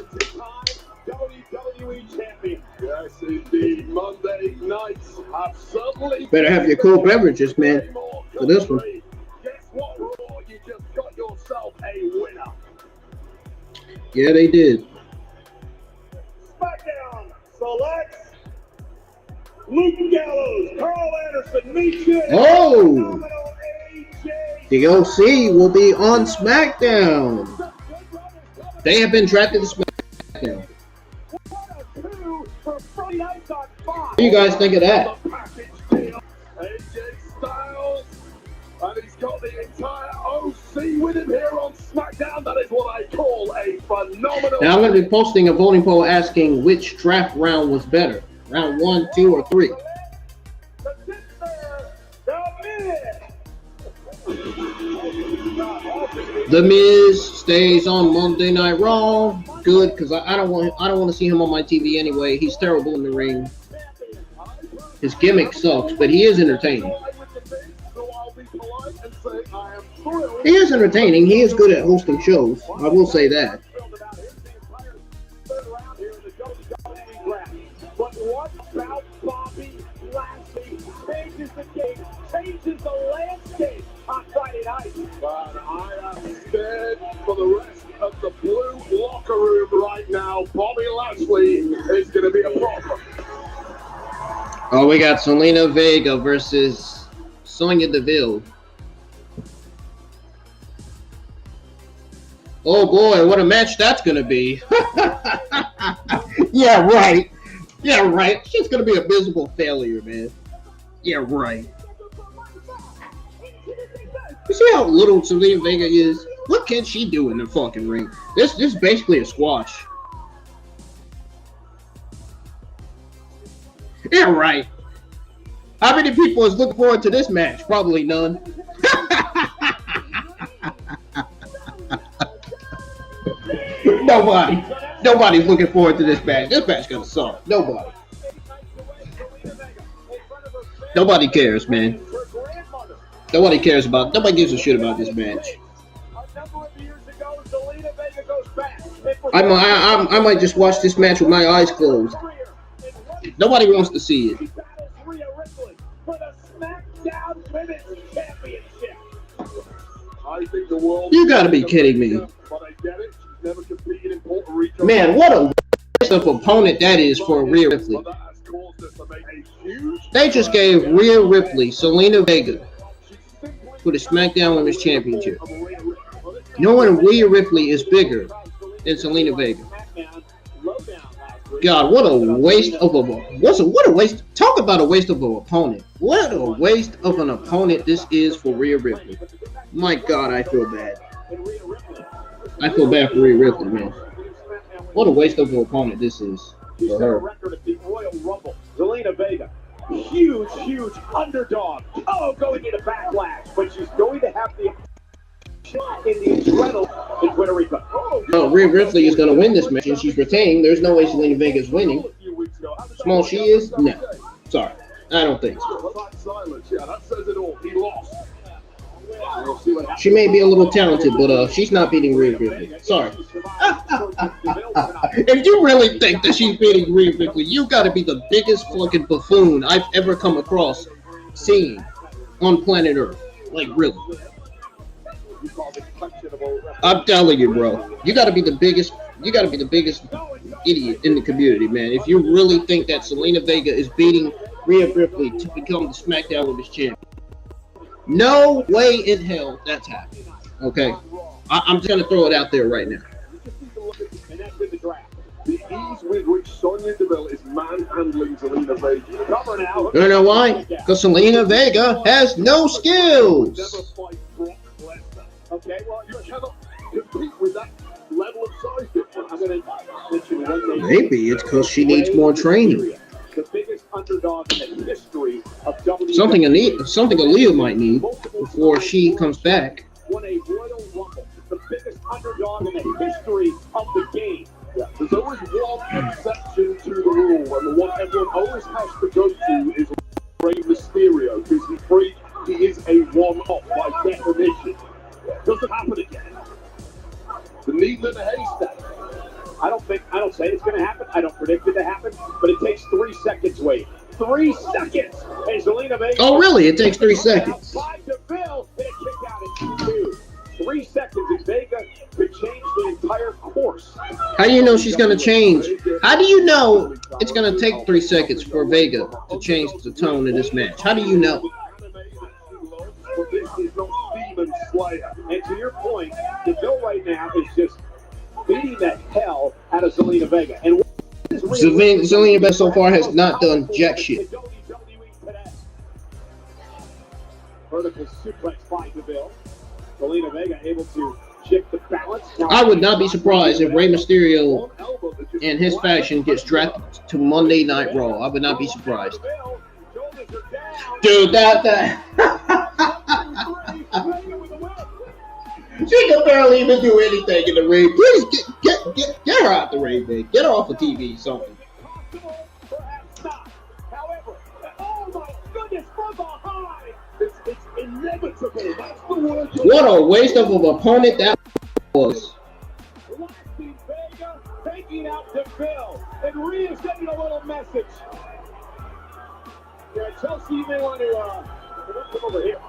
WWE champion. Yes, indeed. Monday nights have suddenly... Better have your cool beverages, man, for this one. Guess what, Raw? You just got yourself a winner. Yeah, they did. SmackDown selects Luke Gallows, Carl Anderson, Misha. Oh! The OC will be on SmackDown. They have been drafted to SmackDown. What do you guys think of that? AJ Styles, and he's got the entire OC with him here on SmackDown. That is what I call a phenomenal. Now I'm going to be posting a voting poll asking which draft round was better. Round 1, 2, or 3. The Miz stays on Monday Night Raw. Good, because I don't want to see him on my TV anyway. He's terrible in the ring. His gimmick sucks, but he is entertaining. He is entertaining. He is good at hosting shows. I will say that. But what about Bobby Lashley changes the game, changes the landscape on Friday night? But I am scared for the rest of the blue locker room right now. Bobby Lashley is going to be a problem. Oh, we got Zelina Vega versus Sonya Deville. Oh boy, what a match that's going to be. Yeah, right. Yeah, right. She's going to be a miserable failure, man. Yeah, right. You see how little Zelina Vega is? What can she do in the fucking ring? This is basically a squash. Yeah, right. How many people is looking forward to this match? Probably none. Nobody. Nobody's looking forward to this match. This match gonna suck. Nobody. Nobody cares, man. Nobody cares about. Nobody gives a shit about this match. I might just watch this match with my eyes closed. Nobody wants to see it. You gotta be kidding me. Man, what a waste of opponent that is for Rhea Ripley. They just gave Rhea Ripley Zelina Vega for the SmackDown Women's Championship. Knowing Rhea Ripley is bigger than Zelina Vega. God, what a waste of what a waste. Talk about a waste of an opponent. What a waste of an opponent this is for Rhea Ripley. My God, I feel bad. I feel bad for Rhea Ripley, man. What a waste of an opponent this is for her. Zelina Vega, huge underdog. Oh, going into backlash, but she's going to have the in the adrenaline in Puerto Rico. Oh, Rhea Ripley is going to win this match, and she's retaining. There's no way Zelina Vega is winning. Small she is? No. Sorry. I don't think so. She may be a little talented, but she's not beating Rhea Ripley. Sorry. If you really think that she's beating Rhea Ripley, you got to be the biggest fucking buffoon I've ever come across seeing on planet Earth. Like, really. I'm telling you, bro. You got to be the biggest. You got to be the biggest idiot in the community, man. If you really think that Zelina Vega is beating Rhea Ripley to become the SmackDown Women's Champion, no way in hell that's happening. Okay, I'm just gonna throw it out there right now. And that's in the draft. The ease with which Sonya and Deville is manhandling Zelina Vega. Cover now. You know why? Because Zelina Vega has no skills. Never fight Brock Lesnar. Okay, well, you cannot compete with that level of size difference. I'm going to mention one name. Maybe it's because she needs more training. The biggest underdog in the history of WWE. Something Aaliyah might need before she comes back. Won a Royal Rumble. The biggest underdog in the history of the game. Yeah, there's always one exception to the rule, and the one everyone always has to go to is Rey Mysterio, because he is a one-off by definition. Doesn't happen again. The needle in the haystack. I don't say it's going to happen. I don't predict it to happen, but it takes 3 seconds, Wade. 3 seconds. And Zelina Vega. Oh, really? It takes 3 seconds. By Deville, and a kick out in 2. 3 seconds, and Vega could change the entire course. How do you know she's going to change? How do you know it's going to take 3 seconds for Vega to change the tone of this match? How do you know? But this is not Demon Slayer. And to your point, Deville right now is just beating the hell out of Zelina Vega. And Zelina Vega so far has not done jack shit. Vertical suplex by Deville. Zelina Vega able to shift the balance. I would not be surprised if Rey Mysterio and his faction gets drafted to Monday Night Raw. I would not be surprised. Dude, that. She can barely even do anything in the ring. Please get her out the ring, man. Get her off of TV, something. However, oh my goodness, from behind, it's inevitable. That's the word. What a waste of an opponent that was. Blasting Vega, taking out Deville, and Rhea's getting a little message. Yeah, Chelsea, you may want to come over here.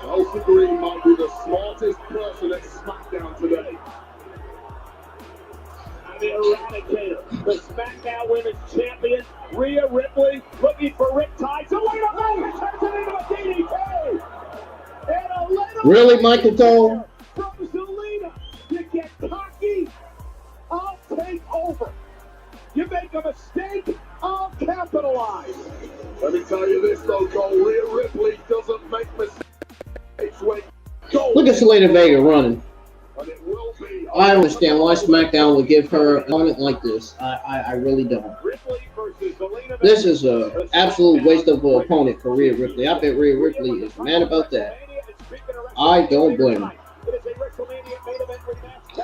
Chelsea Green might be the smartest person at SmackDown today. And the Eradicator, the SmackDown Women's Champion, Rhea Ripley, looking for Riptide. Zelina Vega turns it into a DDT. And a little really, Michael Cole? From Zelina, you get cocky, I'll take over. You make a mistake, I'll capitalize. Let me tell you this though, Cole, Rhea Ripley doesn't make mistakes. Look at Zelina Vega running. I don't understand why SmackDown would give her an opponent like this. I really don't. This is an absolute waste of an opponent for Rhea Ripley. I bet Rhea Ripley is mad about that. I don't blame her.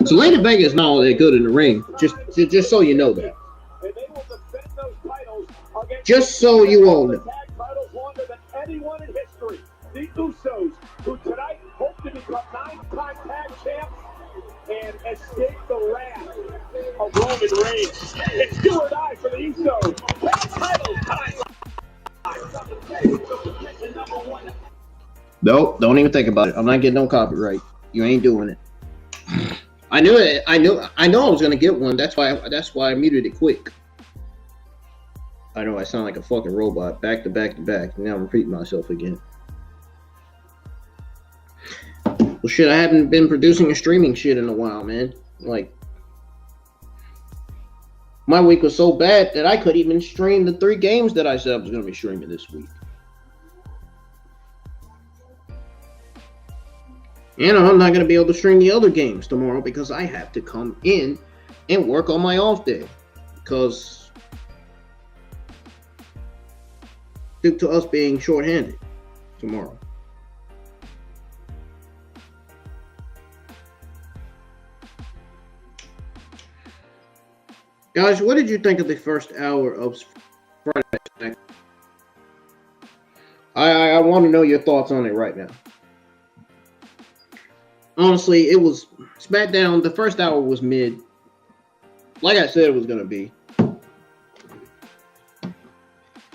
Zelina Vega is not all that good in the ring. Just so you know that. Just so you all know. The Usos, who tonight hope to become 9-time tag champs and escape the wrath of Roman Reigns. It's do or die for the Usos. Nope, don't even think about it. I'm not getting no copyright. You ain't doing it. I knew it. I know I was gonna get one. That's why I muted it quick. I know I sound like a fucking robot. Back to back to back. Now I'm repeating myself again. Well, shit, I haven't been producing a streaming shit in a while, man. Like, my week was so bad that I couldn't even stream the 3 games that I said I was going to be streaming this week. And I'm not going to be able to stream the other games tomorrow because I have to come in and work on my off day. Because due to us being shorthanded tomorrow. Guys, what did you think of the first hour of Friday Night SmackDown? I want to know your thoughts on it right now. Honestly, it was SmackDown. The first hour was mid. Like I said it was going to be.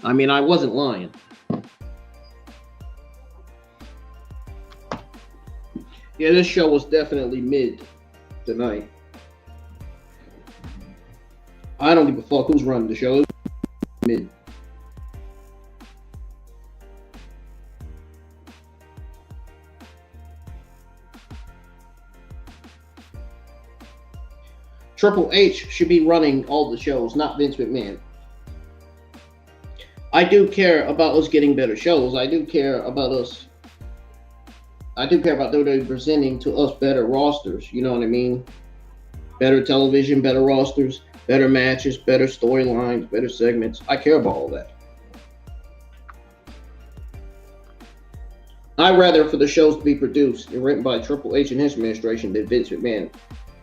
I mean, I wasn't lying. Yeah, this show was definitely mid tonight. I don't give a fuck who's running the show. Mid. Triple H should be running all the shows, not Vince McMahon. I do care about us getting better shows. I do care about WWE presenting to us better rosters. You know what I mean? Better television, better rosters, better matches, better storylines, better segments. I care about all that. I'd rather for the shows to be produced and written by Triple H and his administration than Vince McMahon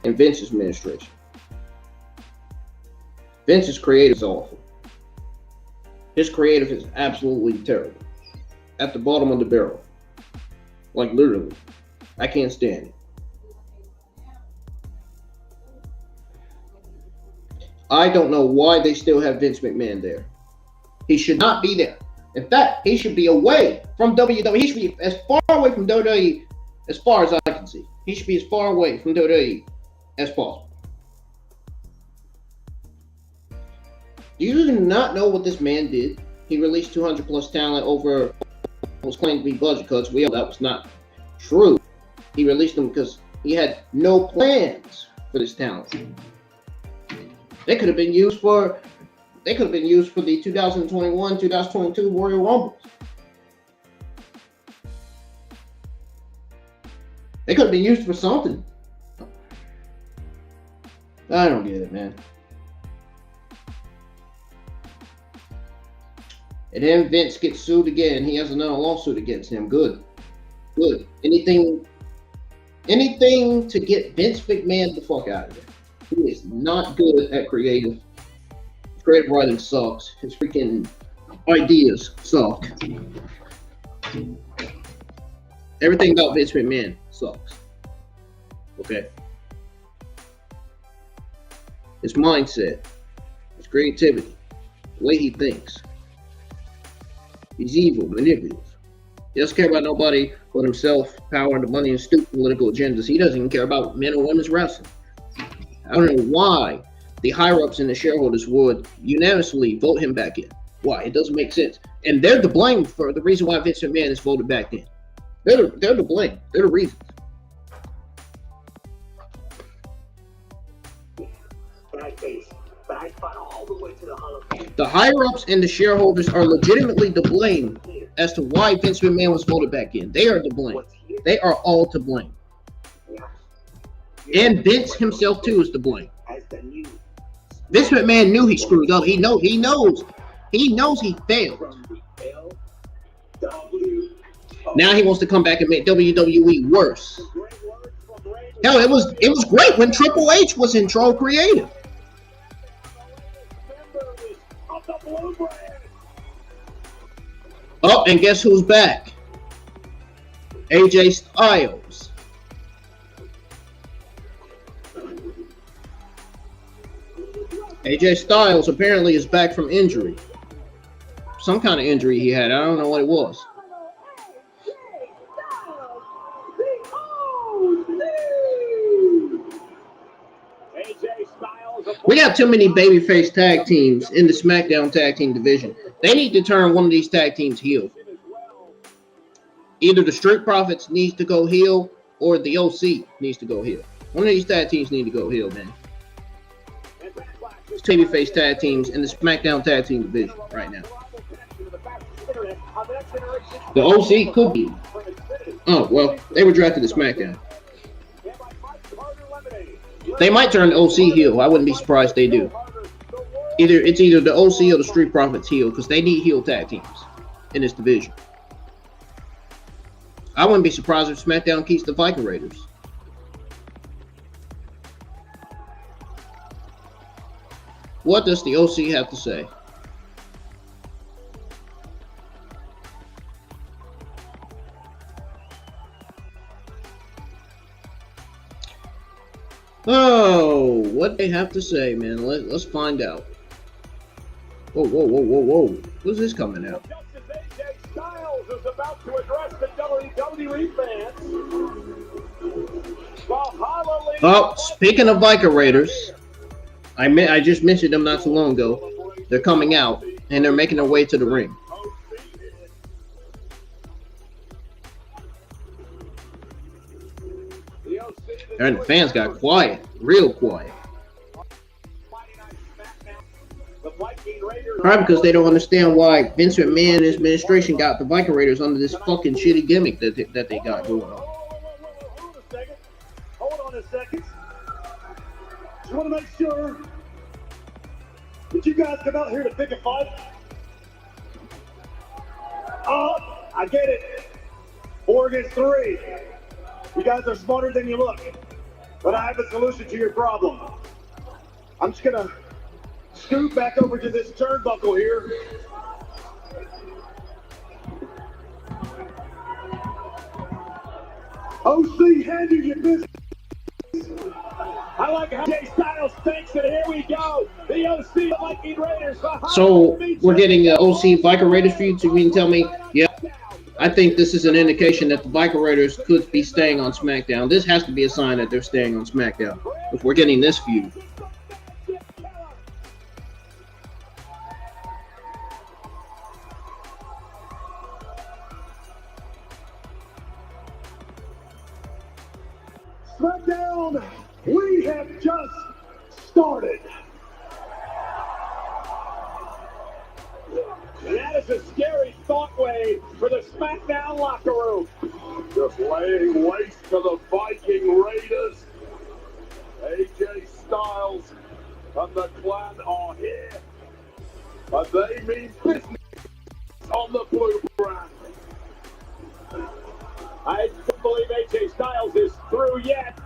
and Vince's administration. Vince's creative is awful. His creative is absolutely terrible. At the bottom of the barrel. Like literally. I can't stand it. I don't know why they still have Vince McMahon there. He should not be there. In fact, he should be away from WWE. He should be as far away from WWE as far as I can see. He should be as far away from WWE as possible. Do you not know what this man did? He released 200 plus talent over what was claimed to be budget cuts. We all know that was not true. He released them because he had no plans for this talent. They could have been used for the 2021-2022 Royal Rumbles. They could have been used for something. I don't get it, man. And then Vince gets sued again. He has another lawsuit against him. Good. Good. Anything to get Vince McMahon the fuck out of there. He is not good at creative. His creative writing sucks. His freaking ideas suck. Everything about Vince McMahon sucks. Okay? His mindset, his creativity, the way he thinks. He's evil, manipulative. He doesn't care about nobody but himself, power, the money, and stupid political agendas. He doesn't even care about men or women's wrestling. I don't know why the higher-ups and the shareholders would unanimously vote him back in. Why? It doesn't make sense. And they're to blame for the reason why Vince McMahon is voted back in. They're to blame. They're the reason. The higher-ups and the shareholders are legitimately to blame as to why Vince McMahon was voted back in. They are to blame. They are all to blame. And Vince himself too is to blame. As the new Vince McMahon knew he screwed up. He knows he failed. from the LW. Now he wants to come back and make WWE worse. Great words from Ray. Hell, it was great when Triple H was in Troll Creative. Members of the Blue Brand. Oh, and guess who's back? AJ Styles. AJ Styles apparently is back from injury. Some kind of injury he had. I don't know what it was. We got too many babyface tag teams in the SmackDown tag team division. They need to turn one of these tag teams heel. Either the Street Profits needs to go heel or the OC needs to go heel. One of these tag teams need to go heel, man. It's babyface tag teams in the SmackDown tag team division right now. The OC could be. Oh, well, they were drafted to SmackDown. They might turn the OC heel. I wouldn't be surprised they do. It's either the OC or the Street Profits heel because they need heel tag teams in this division. I wouldn't be surprised if SmackDown keeps the Viking Raiders. What does the OC have to say? Oh, what they have to say, man. Let's find out. Whoa. Who's this coming out? Just as AJ Styles is about to address the WWE fans. Oh, speaking of Viking Raiders, I just mentioned them not too long ago. They're coming out, and they're making their way to the ring. And the fans got quiet, real quiet. Probably because they don't understand why Vince McMahon and his administration got the Viking Raiders under this fucking shitty gimmick that they got going on. Hold on a second. Just want to make sure that you guys come out here to pick a fight. Oh, I get it. 4 against 3. You guys are smarter than you look. But I have a solution to your problem. I'm just gonna scoot back over to this turnbuckle here. OC, handle your business. I like how Jay Styles thinks that here we go. The OC, the Viking Raiders. So we're getting OC Viking Raiders for you. So you mean tell me, yeah, I think this is an indication that the Viking Raiders could be staying on SmackDown. This has to be a sign that they're staying on SmackDown if we're getting this feud. SmackDown, we have just started. And that is a scary thought wave for the SmackDown locker room. Just laying waste to the Viking Raiders. AJ Styles and the clan are here. And they mean business on the blue brand. I don't believe AJ Styles is through yet.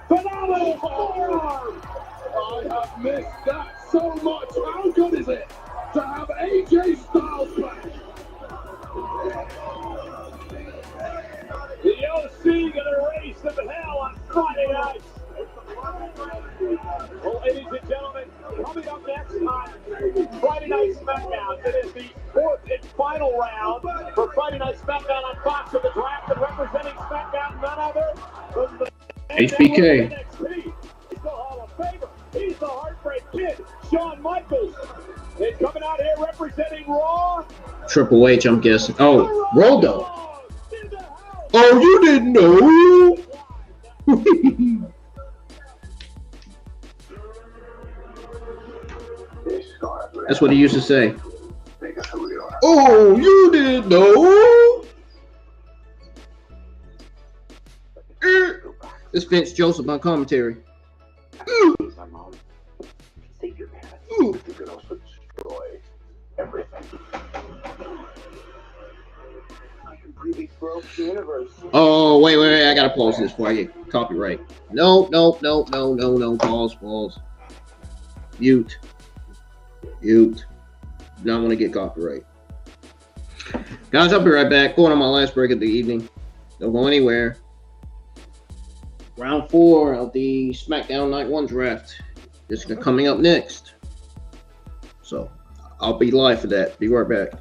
Phenomenal forearm! I have missed that so much. How good is it to have AJ Styles back? The OC gonna raise some hell on Friday night. Well, ladies and gentlemen, coming up next on Friday Night SmackDown, it is the 4th and final round for Friday Night SmackDown on Fox of the Draft, and representing SmackDown, none other than the HBK. NXT. He's the Hall of Famer. He's the Heartbreak Kid, Shawn Michaels. And coming out here representing Raw, Triple H, I'm guessing. Oh, Roldo. Oh, you didn't know? That's what he used to say. Oh, you didn't know? This Vince Joseph on commentary. My mom. Save your parents. Ooh. You could also destroy everything. I completely broke the universe. Oh, wait. I gotta pause this before I get copyright. No. Pause. Mute. Don't want to get copyright. Guys, I'll be right back. Going on my last break of the evening. Don't go anywhere. Round 4 of the SmackDown Night 1 draft is coming up next. So, I'll be live for that. Be right back.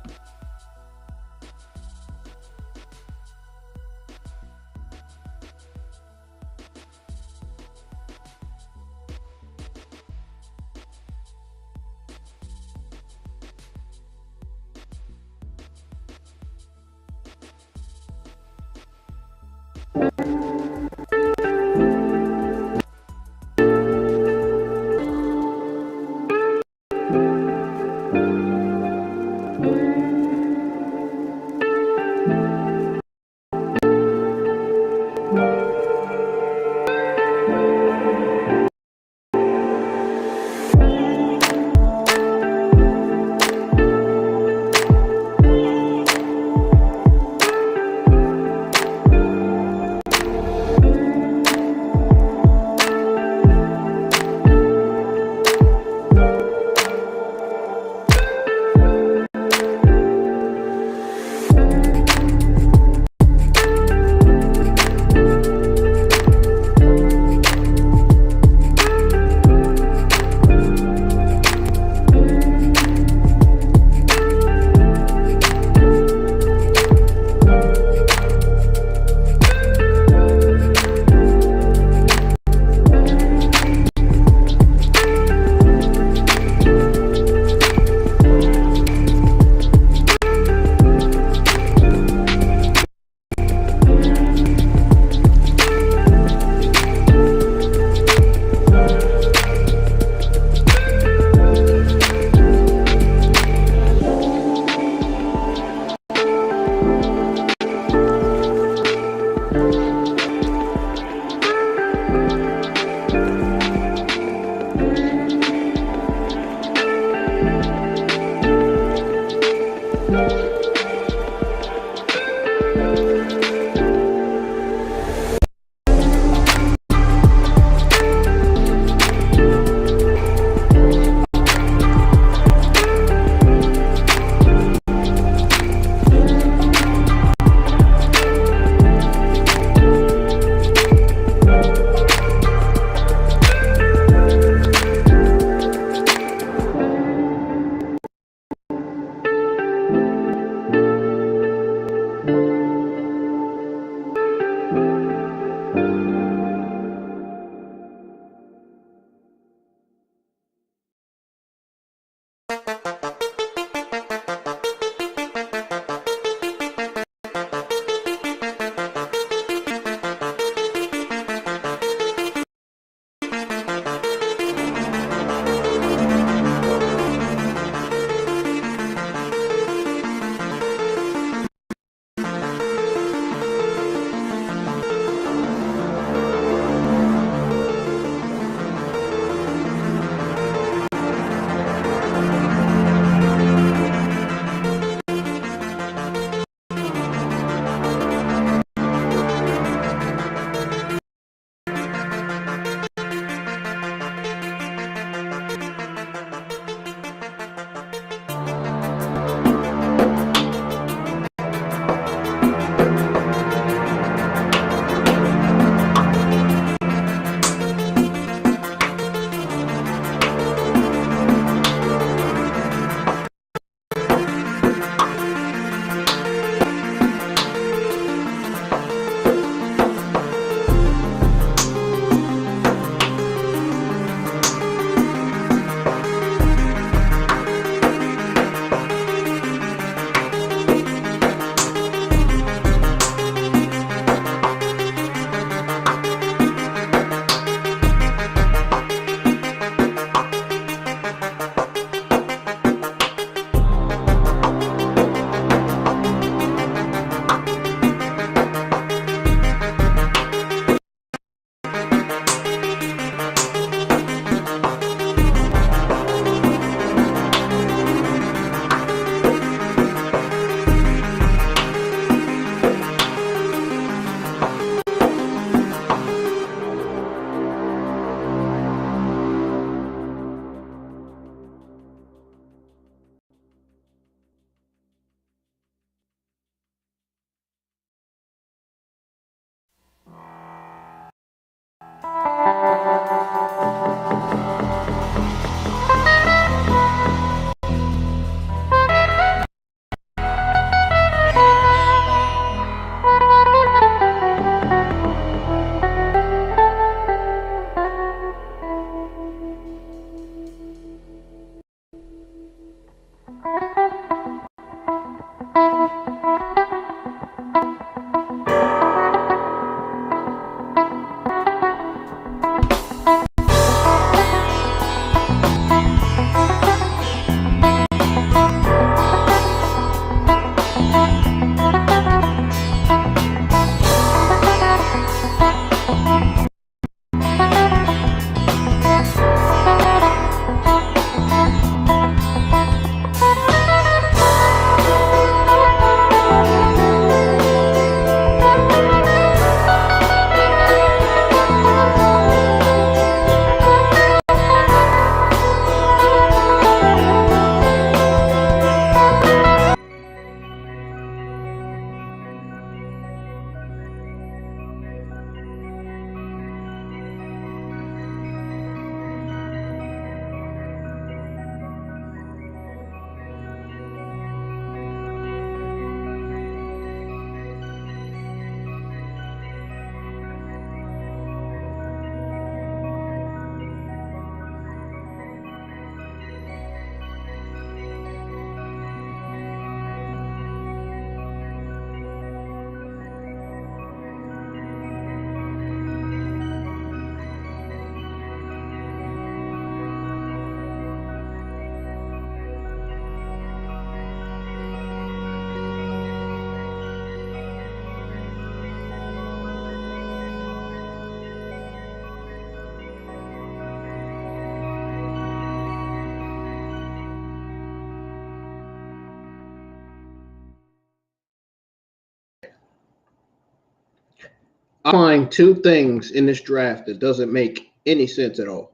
I find two things in this draft that doesn't make any sense at all.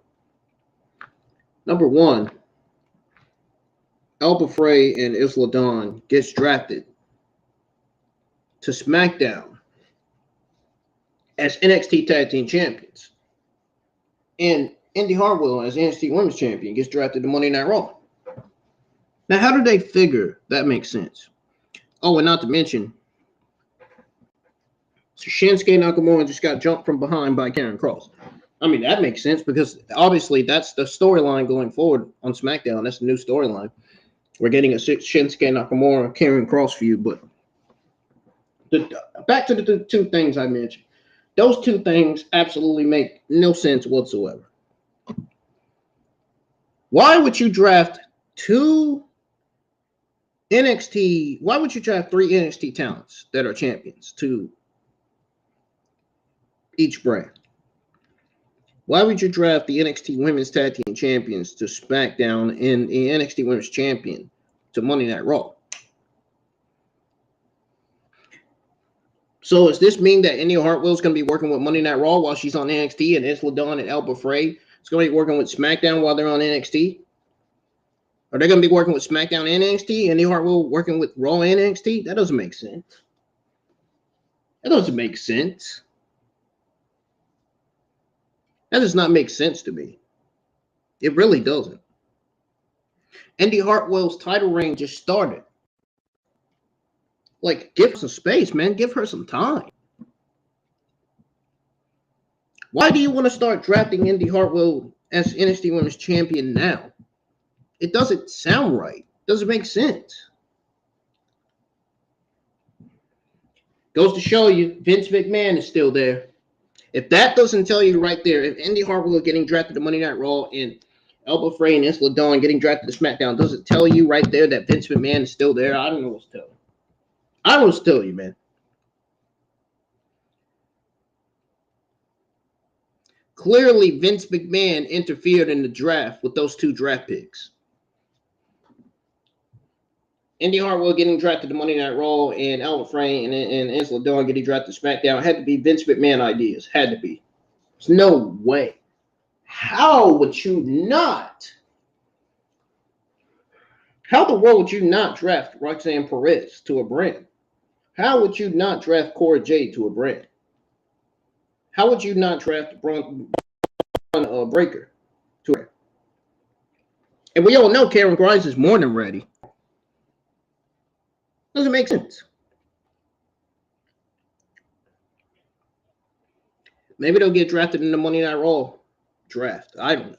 Number one, Alba Frey and Isla Dawn gets drafted to SmackDown as NXT Tag Team Champions. And Indy Hartwell as NXT Women's Champion gets drafted to Monday Night Raw. Now, how do they figure that makes sense? Oh, and not to mention, Shinsuke Nakamura just got jumped from behind by Karrion Kross. I mean, that makes sense because obviously that's the storyline going forward on SmackDown. That's the new storyline. We're getting a Shinsuke Nakamura, Karrion Kross feud. But back to the two things I mentioned. Those two things absolutely make no sense whatsoever. Why would you draft two NXT? Why would you draft three NXT talents that are champions to each brand? Why would you draft the NXT Women's Tag Team Champions to SmackDown and the NXT Women's Champion to Monday Night Raw? So does this mean that Indy Hartwell is going to be working with Monday Night Raw while she's on NXT, and Isla Dawn and Alba Frey is going to be working with SmackDown while they're on NXT? Are they going to be working with SmackDown and NXT, and Indy Hartwell working with Raw and NXT? That doesn't make sense. That doesn't make sense. That does not make sense to me. It really doesn't. Indy Hartwell's title reign just started. Like, give her some space, man. Give her some time. Why do you want to start drafting Indy Hartwell as NXT Women's Champion now? It doesn't sound right. It doesn't make sense. Goes to show you, Vince McMahon is still there. If that doesn't tell you right there, if Indy Hartwell is getting drafted to Monday Night Raw and Alba Frey and Isla Dawn getting drafted to SmackDown, does it tell you right there that Vince McMahon is still there? I don't know what's telling you. I don't know what's telling you, man. Clearly, Vince McMahon interfered in the draft with those two draft picks. Indy Hartwell getting drafted to Monday Night Raw and Alba Frey and Isla Dawn getting drafted to SmackDown had to be Vince McMahon ideas. Had to be. There's no way. How would you not? How the world would you not draft Roxanne Perez to a brand? How would you not draft Cora Jade to a brand? How would you not draft Braun Breaker to a brand? And we all know Karen Grimes is more than ready. Doesn't make sense. Maybe they'll get drafted in the Monday Night Raw draft. I don't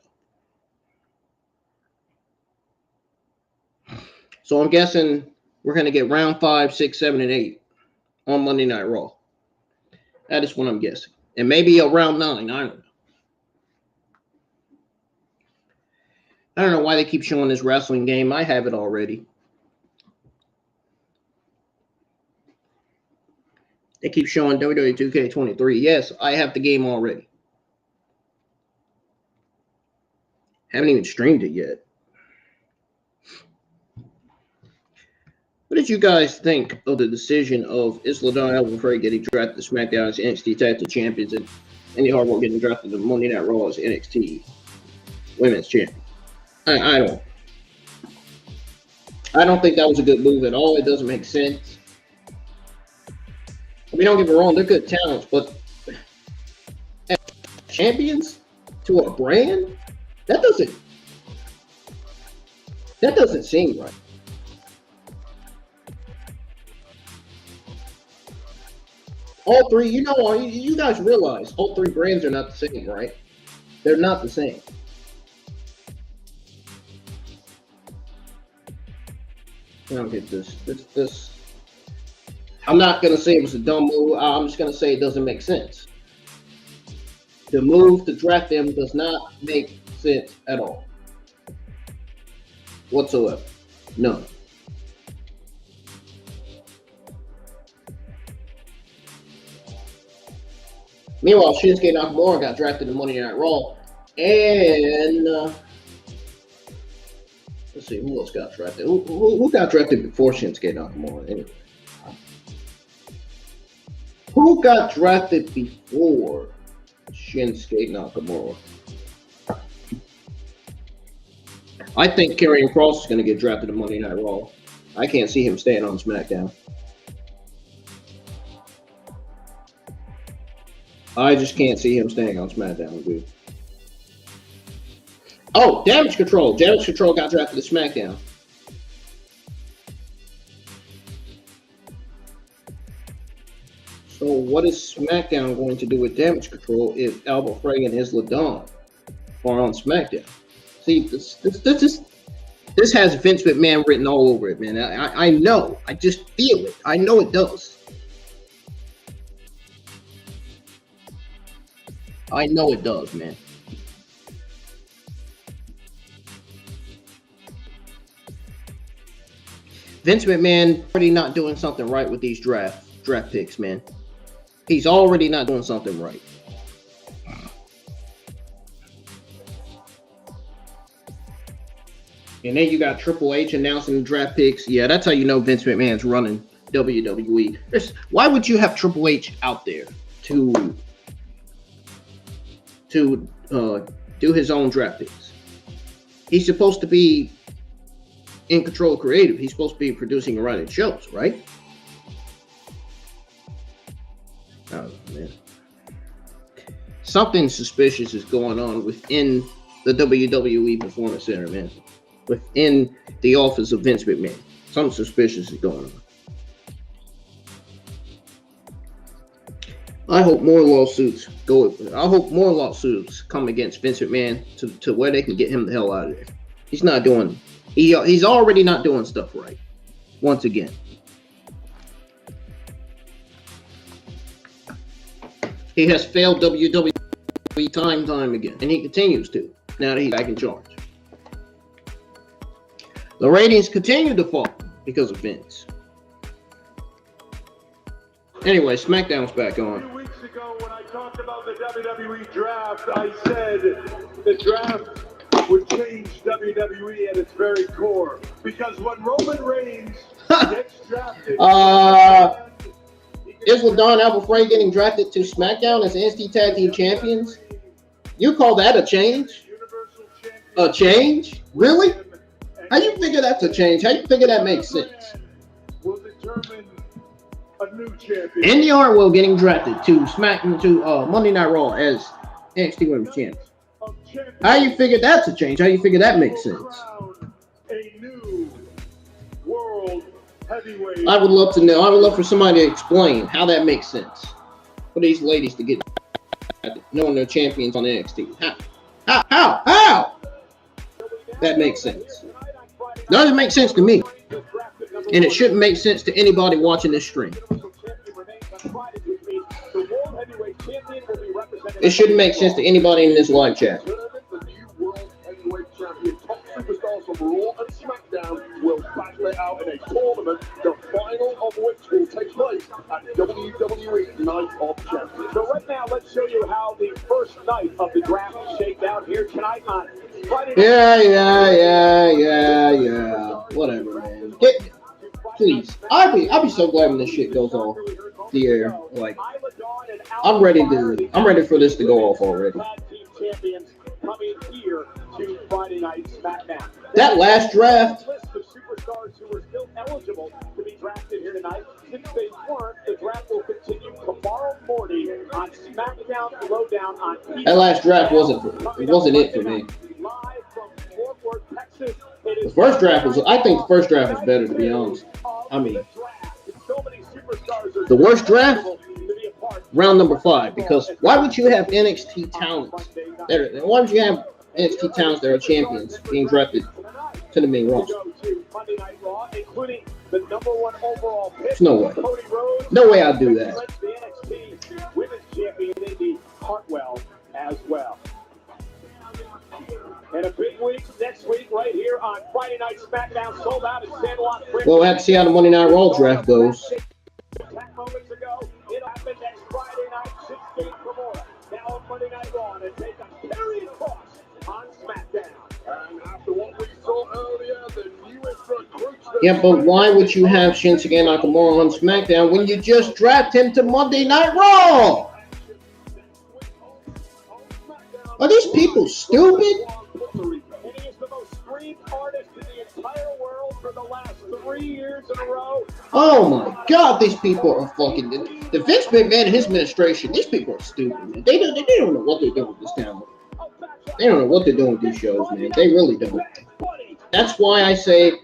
know. So I'm guessing we're going to get round 5, 6, 7, and 8 on Monday Night Raw. That is what I'm guessing. And maybe a round 9. I don't know. I don't know why they keep showing this wrestling game. I have it already. They keep showing WWE 2K23. Yes, I have the game already. Haven't even streamed it yet. What did you guys think of the decision of Isla Dawn and Alba Frey getting drafted to SmackDown as NXT Tag Team Champions and Indy Hartwell getting drafted to Monday Night Raw as NXT Women's Champion? I don't think that was a good move at all. It doesn't make sense. I mean, don't get me wrong, they're good talents, but as champions to a brand, that doesn't seem right. All three, you guys realize all three brands are not the same, right? They're not the same. I don't get this. I'm not going to say it was a dumb move. I'm just going to say it doesn't make sense. The move to draft them does not make sense at all. Whatsoever. None. Meanwhile, Shinsuke Nakamura got drafted in Monday Night Raw. And let's see, who else got drafted? Who got drafted before Shinsuke Nakamura anyway? Who Who got drafted before Shinsuke Nakamura? I think Karrion Kross is going to get drafted to Monday Night Raw. I can't see him staying on SmackDown. I just can't see him staying on SmackDown, dude. Oh, Damage Control. Damage Control got drafted to SmackDown. So what is SmackDown going to do with Damage Control if Alba Frey and Isla Dawn are on SmackDown? See, this has Vince McMahon written all over it, man. I know. I just feel it. I know it does. I know it does, man. Vince McMahon already not doing something right with these draft picks, man. He's already not doing something right. And then you got Triple H announcing the draft picks. Yeah, that's how you know Vince McMahon's running WWE. Why would you have Triple H out there to do his own draft picks? He's supposed to be in control of creative. He's supposed to be producing and writing shows, right? Oh, man. Something suspicious is going on within the WWE Performance Center, man. Within the office of Vince McMahon. Something suspicious is going on. I hope more lawsuits come against Vince McMahon to where they can get him the hell out of there. He's not doing. He's already not doing stuff right. Once again. He has failed WWE time again, and he continues to. Now that he's back in charge. The ratings continue to fall because of Vince. Anyway, SmackDown's back on. 2 weeks ago, when I talked about the WWE Draft, I said the draft would change WWE at its very core. Because when Roman Reigns gets drafted... Isla Dawn and Alba Frey getting drafted to SmackDown as NXT Tag Team Champions? You call that a change? A change? Really? How you figure that's a change? How you figure that makes sense? Will determine a new champion. Indy Hartwell getting drafted to Monday Night Raw as NXT Women's Champion. How you figure that's a change? How you figure that makes sense? A new world heavyweight. I would love to know. I would love for somebody to explain how that makes sense for these ladies to get knowing they're champions on NXT. How? That makes sense. Doesn't make sense to me, and it shouldn't make sense to anybody watching this stream. It shouldn't make sense to anybody in this live chat. Superstars from Raw and SmackDown will battle it out in a tournament, the final of which will take place at WWE Night of Champions. So right now, let's show you how the first night of the draft shaked out here tonight on Friday night. Yeah. Whatever, man. Please, I'll be so glad when this shit goes off the air. Like, I'm ready for this to go off already. Coming here to Friday Night SmackDown. That last draft. List of superstars who are still eligible to be drafted here tonight. Since they weren't, the draft will continue tomorrow morning on SmackDown Lowdown on TV. That last draft wasn't it for me. Live from Fort Worth, Texas. I think the first draft was better, to be honest. I mean, the worst draft, round number 5, because why would you have NXT talents? Why would you have NXT talents that are champions being drafted to the main roster? There's no way. No way I'd do that. Women's champion Indy Hartwell as well. And a big week next week right here on Friday Night SmackDown, sold out at San Juan. Well, we'll have to see how the Monday Night Raw draft goes. 10 moments ago, it'll happen next Friday night, 6 days from Florida. Now on Monday Night Raw, and take a Karrion Kross on SmackDown. And after what we saw earlier, the newest recruits Yeah, but why would you have Shinsuke Nakamura on SmackDown when you just draft him to Monday Night Raw? Are these people stupid? And he is the most streamed artist in the entire world for the last 3 years in a row. Oh my God, these people are fucking. The Vince McMahon and his administration, these people are stupid, man. They don't know what they're doing with this talent. They don't know what they're doing with these shows, man. They really don't. That's why I said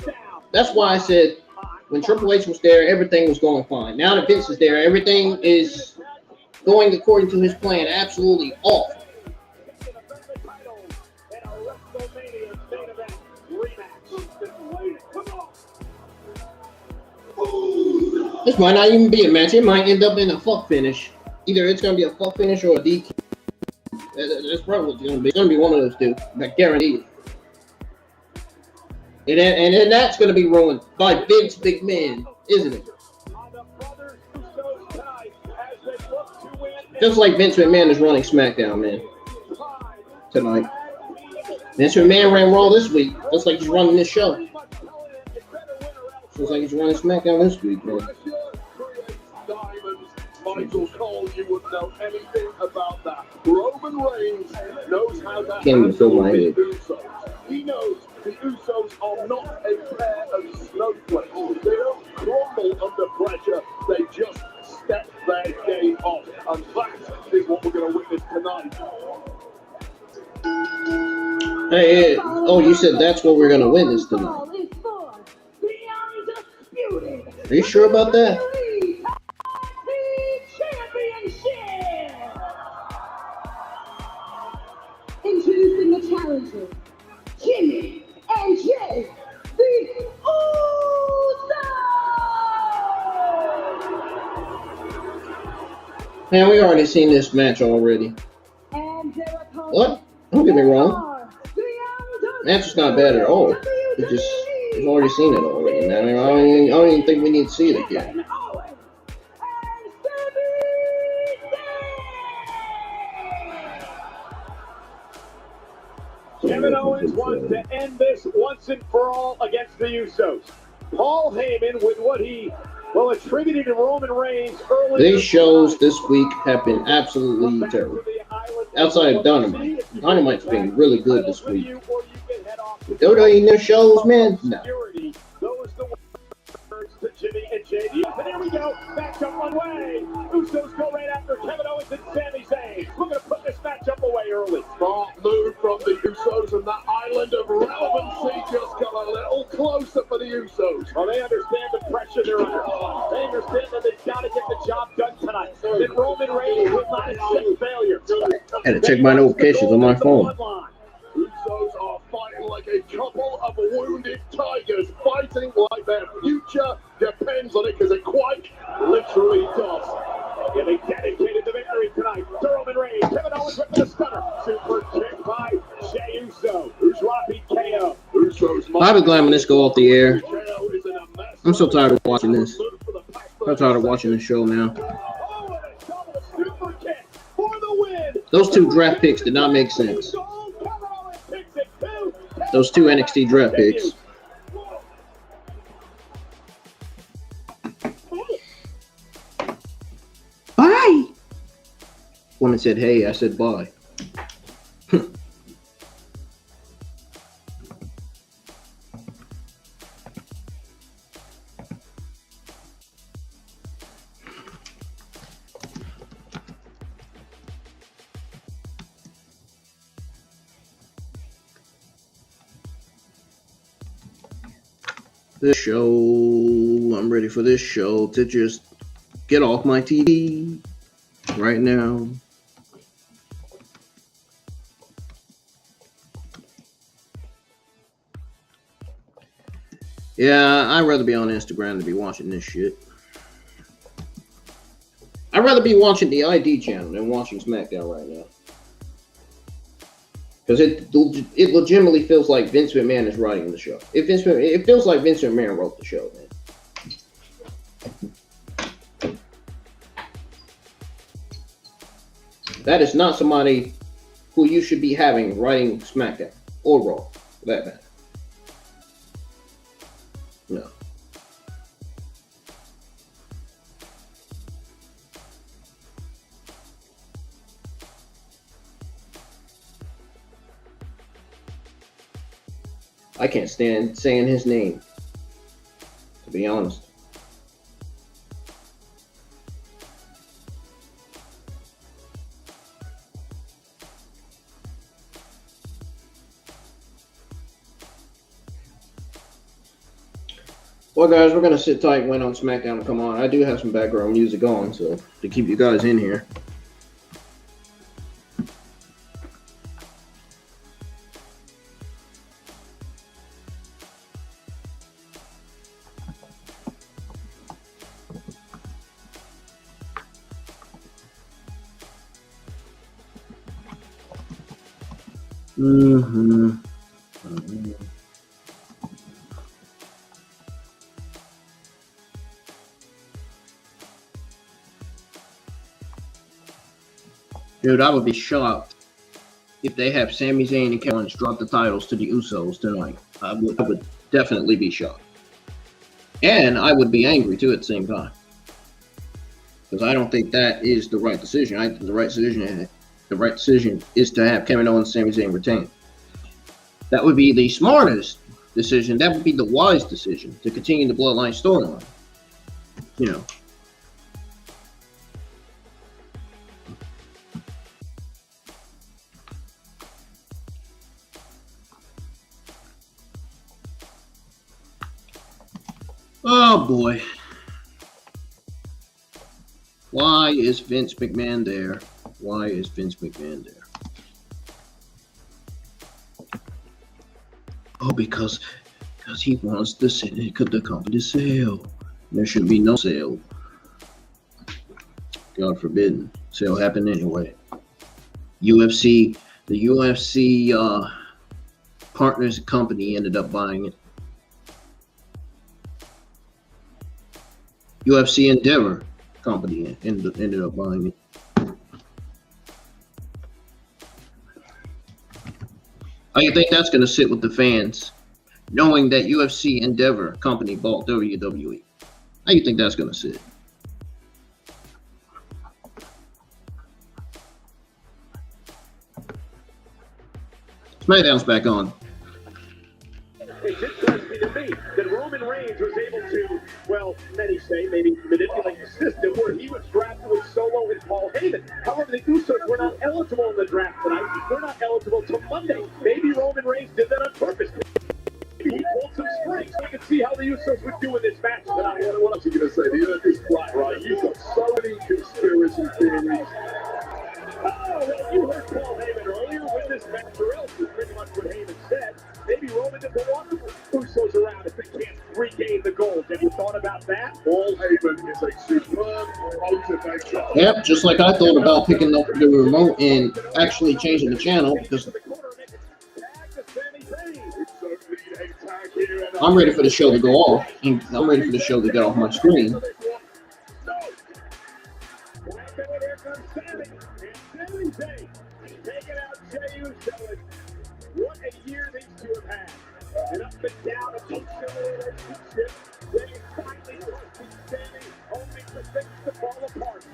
when Triple H was there, everything was going fine. Now that Vince is there, everything is going according to his plan. Absolutely awful. This might not even be a match. It might end up in a fuck finish. Either it's going to be a fuck finish or a DQ. That's probably what it's going to be. It's going to be one of those two. I guarantee it. And then that's going to be ruined by Vince McMahon, isn't it? Just like Vince McMahon is running SmackDown, man. Tonight. Vince McMahon ran Raw this week. Just like he's running this show. Looks like he's running SmackDown this week, man. Michael Cole, you would know anything about that. Roman Reigns knows how that Can't even feel my head. He knows the Usos are not a pair of snowflakes. They don't crumble under pressure. They just step their game off. And that is what we're going to witness tonight. Hey, oh, you said that's what we're going to witness tonight. Are you sure about that? Introducing the challengers, Jimmy and Jay, the Usos! Man, we already seen this match already. What? Don't get me wrong. Match is not bad at all. It just, we've already seen it already, man. I don't even think we need to see it again. Kevin Owens wants to end this once and for all against the Usos. Paul Heyman with what he, attributed to Roman Reigns earlier. These shows this week have been absolutely terrible. Outside of Dynamite. Dynamite's been really good this week. WWE new shows, man? No. Those the words to Jimmy and JD. And here we go. Matchup one way. Usos go right after Kevin Owens and Sami Zayn. We're going to put this matchup away early. Smart move from the Usos, and that island of relevancy just got a little closer for the Usos. Well, they understand the pressure they're under. They understand that they've got to get the job done tonight. That Roman Reigns will not accept failure. I had to check my notifications on my phone. Usos are fighting like a couple of wounded tigers, fighting like their future depends on it, because it quite literally does. Yeah, they dedicated the victory tonight to Roman Reigns. Kevin Owens with the stunner. Super kick by Jey Uso. Dropping KO. I'll be glad when this go off the air. I'm so tired of watching this. I'm tired of watching this show now. Oh, and a double super kick for the win. Those two draft picks did not make sense. Those two NXT draft picks. Bye. Woman said, hey, I said bye. This show, I'm ready for this show to just get off my TV right now. Yeah, I'd rather be on Instagram than be watching this shit. I'd rather be watching the ID channel than watching SmackDown right now. Because it legitimately feels like Vince McMahon is writing the show. It feels like Vince McMahon wrote the show, man. That is not somebody who you should be having writing SmackDown or Raw, for that matter. No. I can't stand saying his name, to be honest. Well, guys, we're going to sit tight when on SmackDown come on. I do have some background music on, so to keep you guys in here. Dude, I would be shocked if they have Sami Zayn and Owens drop the titles to the Usos tonight. I would definitely be shocked. And I would be angry, too, at the same time. Because I don't think that is the right decision. I think the right decision is to have Kevin Owens and Sami Zayn retain. That would be the smartest decision. That would be the wise decision to continue the Bloodline storyline. You know. Oh boy. Why is Vince McMahon there? Why is Vince McMahon there? Oh, because he wants the company to sell. There should be no sale. God forbid. Sale happened anyway. The UFC partners company ended up buying it. UFC Endeavor company ended up buying it. How do you think that's going to sit with the fans, knowing that UFC Endeavor company bought WWE? How do you think that's going to sit? SmackDown's back on. It's interesting to me that Roman Reigns was able to, well, many say, maybe manipulate the system where he was drafted with Solo and Paul Heyman. However, the Usos were not eligible in the draft tonight. They're not eligible till Monday. Maybe Roman Reigns did that on purpose. Maybe he pulled some strings. We can see how the Usos would do in this match tonight. What else are you going to say? The earth is flat, right? You've got so many conspiracy theories. Oh, well, you heard Paul Heyman earlier win this match, or else is pretty much what Heyman said. Maybe Roman doesn't want the Usos around if they can't regain the gold. Have you thought about that? Paul Heyman is a superb motivator. Yep, just like I thought about picking up the remote and actually changing the channel, because I'm ready for the show to go off, and I'm ready for the show to get off my screen. What a year these two have had. An up and down emotional relationship. They finally trusted Sami, only for things to fall apart.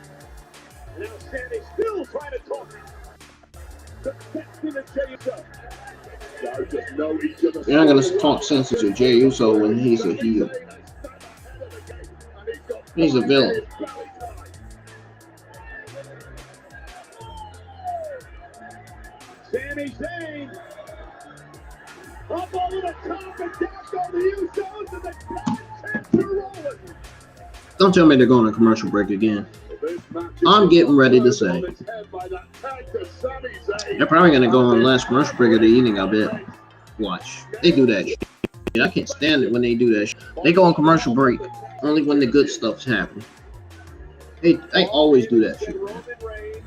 Now Sami's still trying to talk. Success in the Jey Uso. You're not going to talk sense to Jey Uso when he's a heel. He's a villain. Sami Zayn up over the top and down go the Usos and the contests are rolling. Don't tell me they're going to commercial break again. I'm getting ready to say. They're probably going to go on the last commercial break of the evening, I bet. Watch. They do that shit. I can't stand it when they do that shit. They go on commercial break only when the good stuff's happening. They always do that shit. Roman Reigns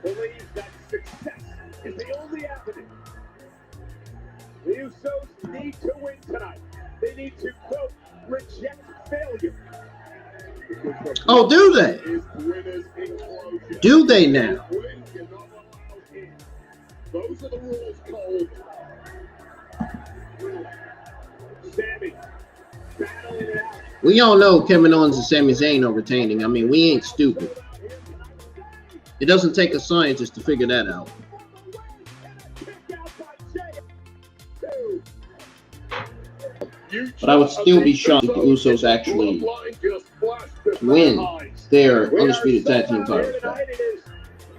believes that success is the only avenue. The Usos need to win tonight. They need to, quote, reject failure. Oh, do they? Do they now? Those are the rules, Cole. Sami battling it out. We all know Kevin Owens and Sami Zayn are retaining. I mean, we ain't stupid. It doesn't take a scientist to figure that out. But I would still be shocked if the Usos actually win their Undisputed Tag Team titles back.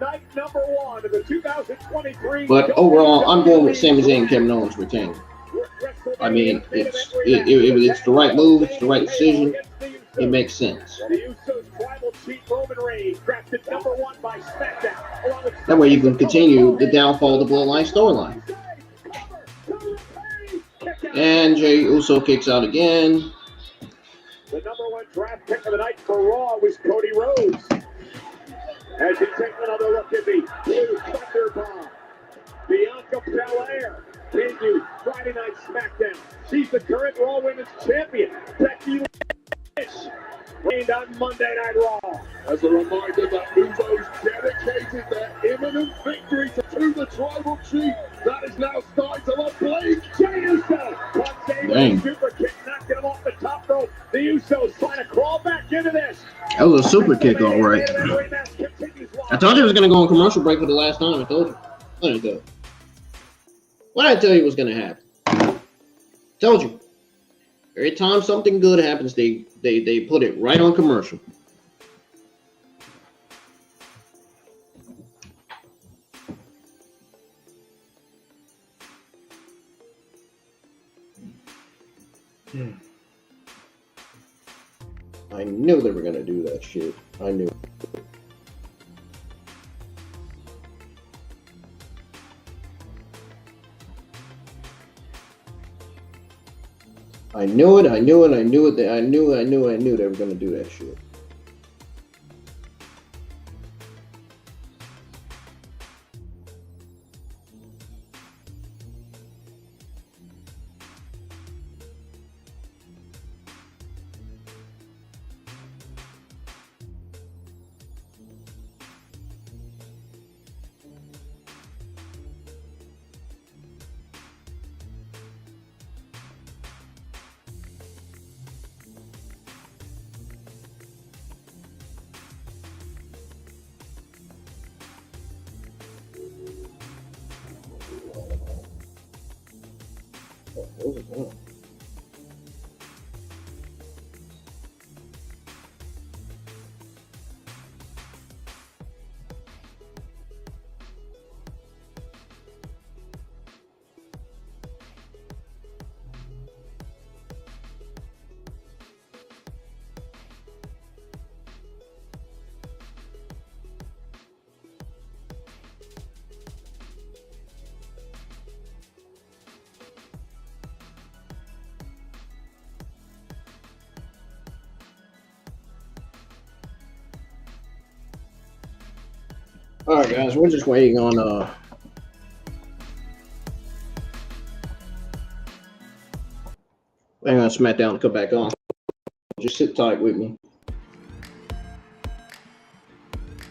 Night number 1 of the 2023. But overall, I'm going with Sami Zayn and Kevin Owens retaining. I mean, it's the right move, it's the right decision. It makes sense. The Usos tribal chief Roman Reigns drafted number 1 by SmackDown. That way you can continue the downfall of the Bloodline storyline. And Jey Uso kicks out again. The number 1 draft pick of the night for Raw was Cody Rhodes. As he takes another look at the Blue Thunder Bomb. Bianca Belair continues Friday Night SmackDown. She's the current Raw Women's Champion. Becky Lynch reigned on Monday Night Raw. As a reminder that Usos dedicated their imminent victory to the tribal chief. That is now starting to look bleak. Jey Uso punch a super kick, knocking him off the top rope. The Usos trying to crawl back into this. That was a super kick, all right. I told you it was going to go on commercial break for the last time. I told you. Let it go. What did I tell you was going to happen? Told you. Every time something good happens, they put it right on commercial. I knew they were going to do that shit. I knew. I knew it. I knew it. I knew it. I knew they were going to do that shit. What was it going? All right, guys, we're just waiting on SmackDown to come back on. Just sit tight with me.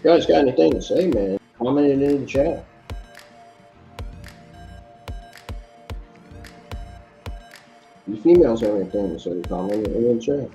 You guys got anything to say, man? Comment it in the chat. You females have anything to say, comment it in the chat.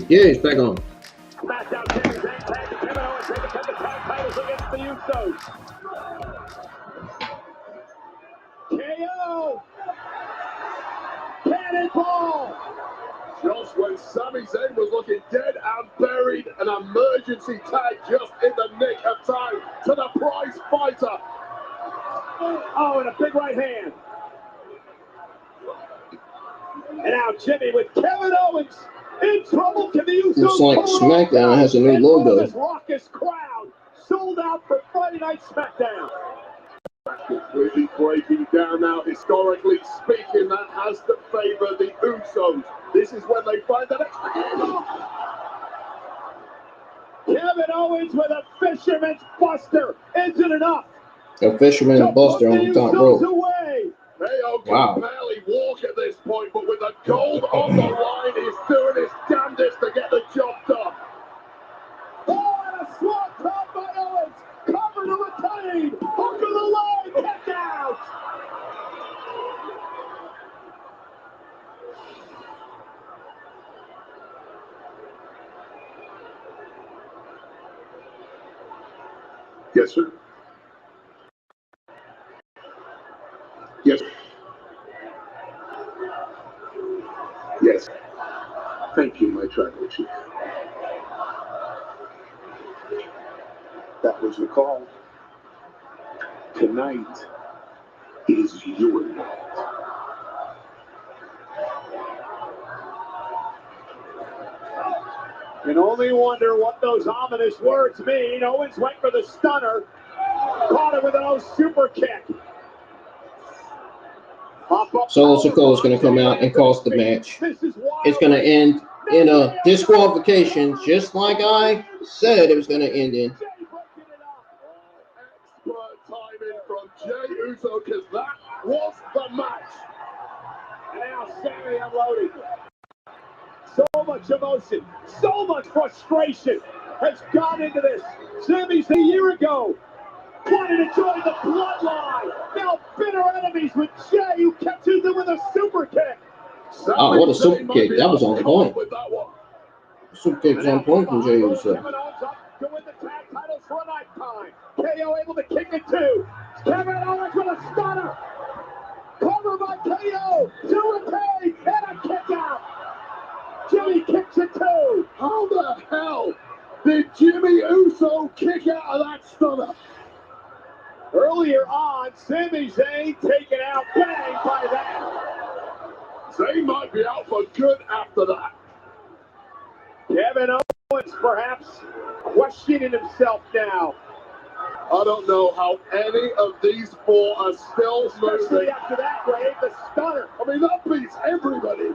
Yeah, he's back on. SmackDown Kevin Owens to defend the tag titles against the Usos. KO! Cannonball! Just when Sami Zayn was looking dead and buried, an emergency tag just in the nick of time to the prize fighter. Oh, and a big right hand. And now Jimmy with Kevin Owens in trouble. Can the Usos looks like SmackDown has a new logo. This raucous crowd sold out for Friday Night SmackDown. Really breaking down now, historically speaking, that has to favor the Usos. This is when they find that extra game. Kevin Owens with a fisherman's buster. Isn't enough. A fisherman and buster on the top rope. Away. KO can Wow. barely walk at this point, but with the gold on the line, he's doing his damnedest to get the job done. Oh, and a swat caught by Owens. Cover to retain. Hook of the line. Kick out. Yes, sir. Yes. Yes. Thank you, my tribal chief. That was the call. Tonight is your night. Can only wonder what those ominous words mean. Owens went for the stunner. Caught it with an old super kick. Solo Sikoa is going to come out and cost the match. It's going to end in a disqualification, just like I said it was going to end in. Expert timing from Jey Uso, because that was the match. And now Sami unloading. So much emotion, so much frustration has gone into this. Sami's a year ago wanted to join the bloodline. Now bitter enemies with Jey, who catches them with a super kick. Oh, what a super kick. That was on point. Super kick was on point from Jey Uso. Kevin Owens up to win the tag titles for a lifetime. KO able to kick it too. Kevin Owens with a stunner. Cover by KO. To retain and a kick out. Jimmy kicks it too. How the hell did Jimmy Uso kick out of that stunner? Earlier on, Sami Zayn taken out, bang by that. Zayn might be out for good after that. Kevin Owens perhaps questioning himself now. I don't know how any of these four are still Especially moving. after that wave, the stunner. I mean, that beats everybody.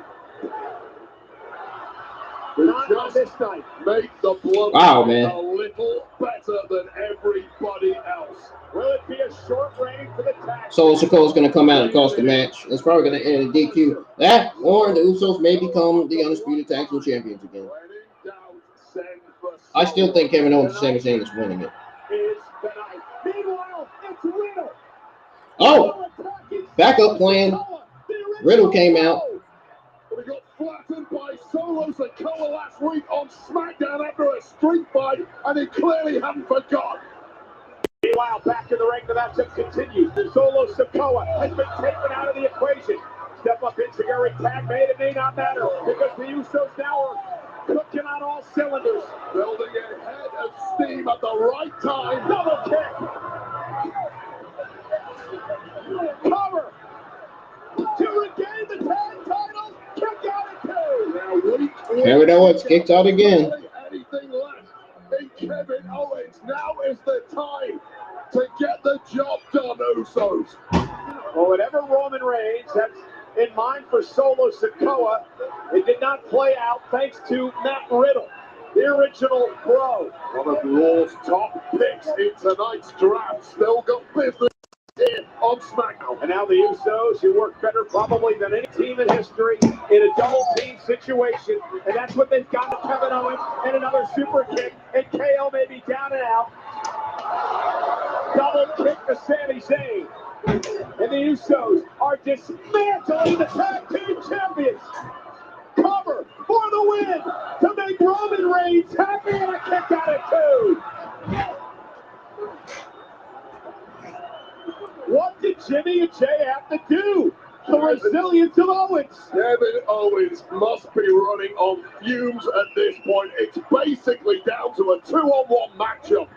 Not on this night. Make the blood Wow, man. a little better than everybody else. Will it be a short reign for the tag? Solo Sikoa is going to come out and cost the match. It's probably going to end in DQ. That, or the Usos may become the Undisputed Tag Team Champions again. When in doubt, send for I still think Kevin Owens and Sami Zayn is winning it. Is tonight. Meanwhile, it's Riddle. Oh, backup plan. Riddle came out. We got flattened by Solo Sikoa last week on SmackDown after a street fight, and he clearly hadn't forgot. Meanwhile, back in the ring, the matchup continues. Solo Sikoa has been taken out of the equation. Step up Insecurity tag made, it may not matter because the Usos now are cooking on all cylinders. Building a head of steam at the right time. Double kick. Cover. To regain the tag titles. Kick out at two. Now Kevin Owens kicked out again. Anything left in Kevin Owens. Now is the time to get the job done, Usos. Well, whatever Roman Reigns has in mind for Solo Sikoa, it did not play out thanks to Matt Riddle, the original Bro. One of Raw's top picks in tonight's draft. Still got business here on SmackDown. And now the Usos, who work better probably than any team in history in a double team situation. And that's what they've got to Kevin Owens and another super kick. And KO may be down and out. Double kick to Sami Zayn. And the Usos are dismantling the tag team champions. Cover for the win to make Roman Reigns happy, and a kick out at two. What did Jimmy and Jey have to do? The resilience of Owens. Kevin Owens must be running on fumes at this point. It's basically down to a 2-on-1 matchup.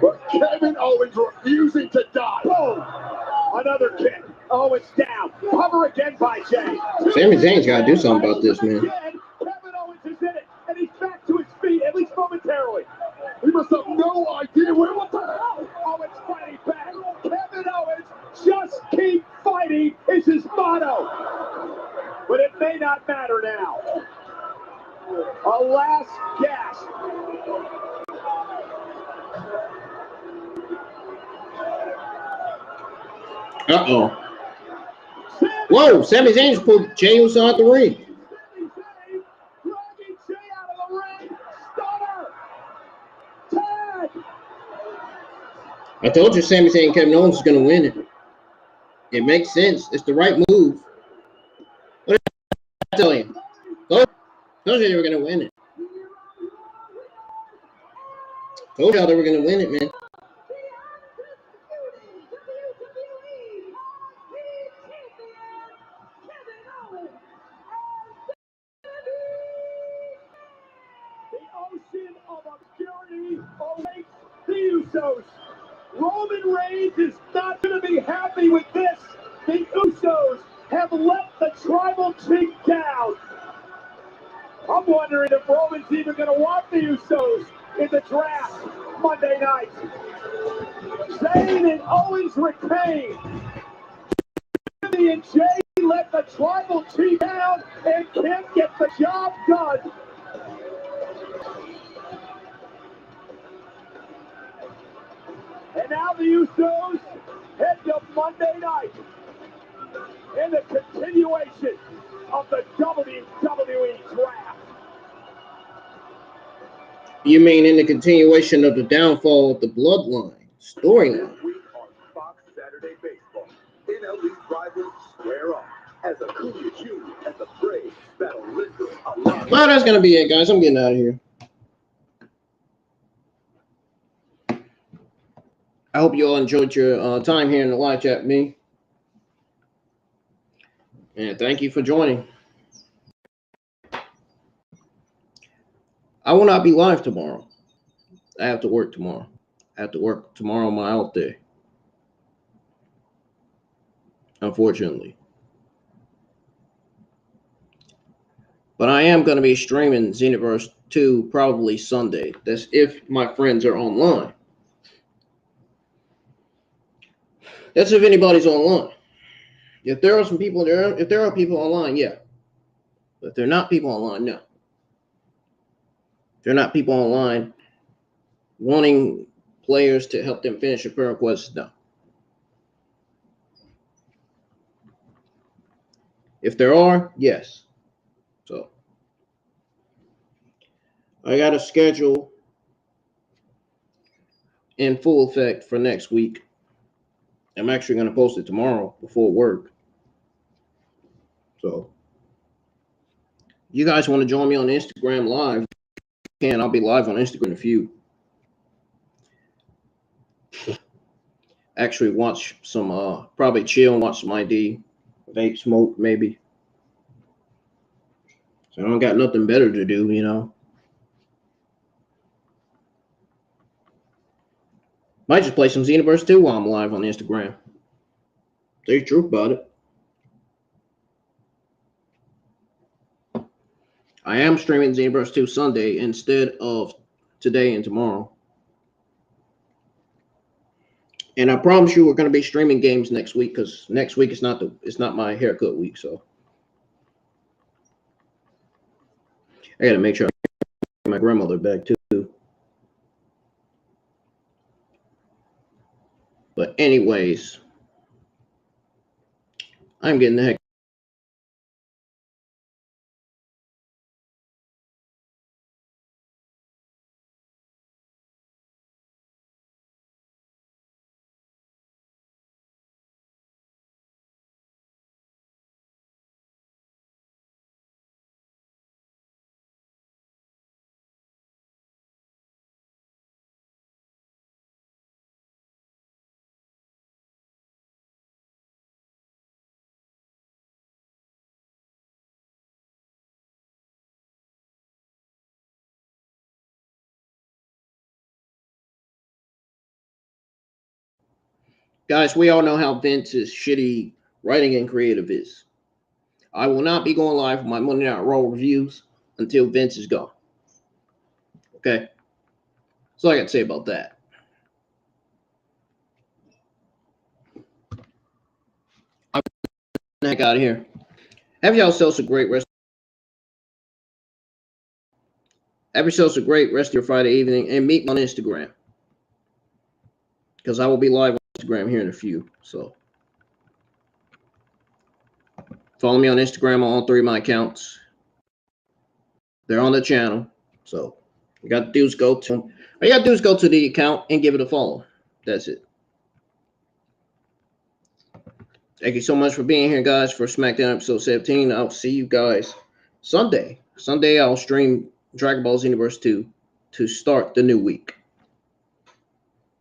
But Kevin Owens refusing to die. Boom. Another kick. Owens down. Cover again by Jey. Sami Zayn's got to do something about this, man. Kevin Owens is in it, and he's back to his feet, at least momentarily. He must have no idea what the hell. Owens fighting back. Kevin Owens, just keep fighting is his motto. But it may not matter now. A last gasp. Uh-oh. Sami Whoa, Sami Zayn just pulled Jey Uso out the ring. Dragging Jey out of the ring. Stunner. Tag. I told you Sami Zayn and Kevin Owens is going to win it. It makes sense. It's the right move. What did I tell you? Told you they were going to win it. Told y'all they were going to win it, man. The ocean of obscurity awaits the Usos. Roman Reigns is not going to be happy with this. The Usos have let the tribal chief down. I'm wondering if Roman's even going to want the Usos in the draft Monday night. Zayn and Owens retain. Sami and Jey let the tribal chief down and can't get the job done. And now the Usos head to Monday night in the continuation of the WWE Draft. You mean in the continuation of the downfall of the bloodline storyline? This week on Fox Saturday Baseball, MLB's rivals square off as Acuna Jr. and the Braves battle Linda Alonso. Well, that's going to be it, guys. I'm getting out of here. I hope you all enjoyed your time here in the live chat with me. And thank you for joining. I will not be live tomorrow. I have to work tomorrow. I have to work tomorrow on my out day. Unfortunately. But I am going to be streaming Xenoverse 2 probably Sunday. That's if my friends are online. That's if anybody's online. If there are some people there, if there are people online, yeah. But if they're not people online, no. If they're not people online wanting players to help them finish a prayer request, no. If there are, yes. So I got a schedule in full effect for next week. I'm actually going to post it tomorrow before work. So, you guys want to join me on Instagram Live? You can. I'll be live on Instagram in a few. Actually, watch some, probably chill and watch some ID. Vape, smoke, maybe. So, I don't got nothing better to do, you know. Might just play some Xenoverse 2 while I'm live on Instagram. Tell you the truth about it. I am streaming Xenoverse 2 Sunday instead of today and tomorrow. And I promise you we're going to be streaming games next week because next week it's not my haircut week, so I gotta make sure I get my grandmother back too. But anyways, I'm getting the heck. Guys, we all know how Vince's shitty writing and creative is. I will not be going live with my Monday Night Raw reviews until Vince is gone. Okay? That's all I got to say about that. I'm getting the heck out of here. Have y'all yourselves a great rest. Have yourselves a great rest of your Friday evening and meet me on Instagram. Because I will be live on Instagram here in a few. So Follow me on Instagram on all 3 of my accounts. They're on the channel. So all you got to do is go to the account and give it a follow. That's it. Thank you so much for being here, guys, for SmackDown episode 17. I'll see you guys Sunday. Sunday, I'll stream Dragon Ball Xenoverse 2 to start the new week.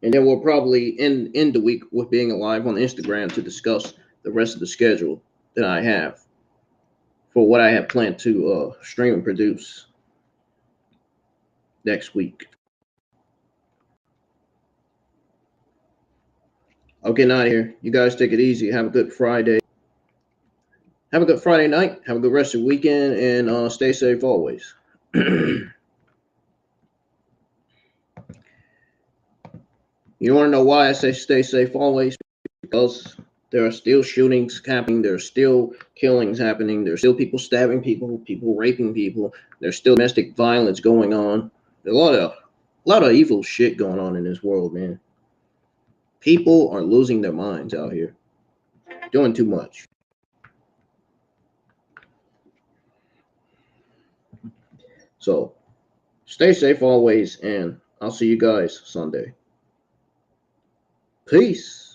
And then we'll probably end the week with being live on Instagram to discuss the rest of the schedule that I have for what I have planned to stream and produce next week. I'm getting out of here. You guys take it easy. Have a good Friday. Have a good Friday night. Have a good rest of the weekend. And stay safe always. You want to know why I say stay safe always? Because there are still shootings happening. There are still killings happening. There's still people stabbing people, people raping people. There's still domestic violence going on. There's a lot of evil shit going on in this world, man. People are losing their minds out here. Doing too much. So, stay safe always, and I'll see you guys Sunday. Peace.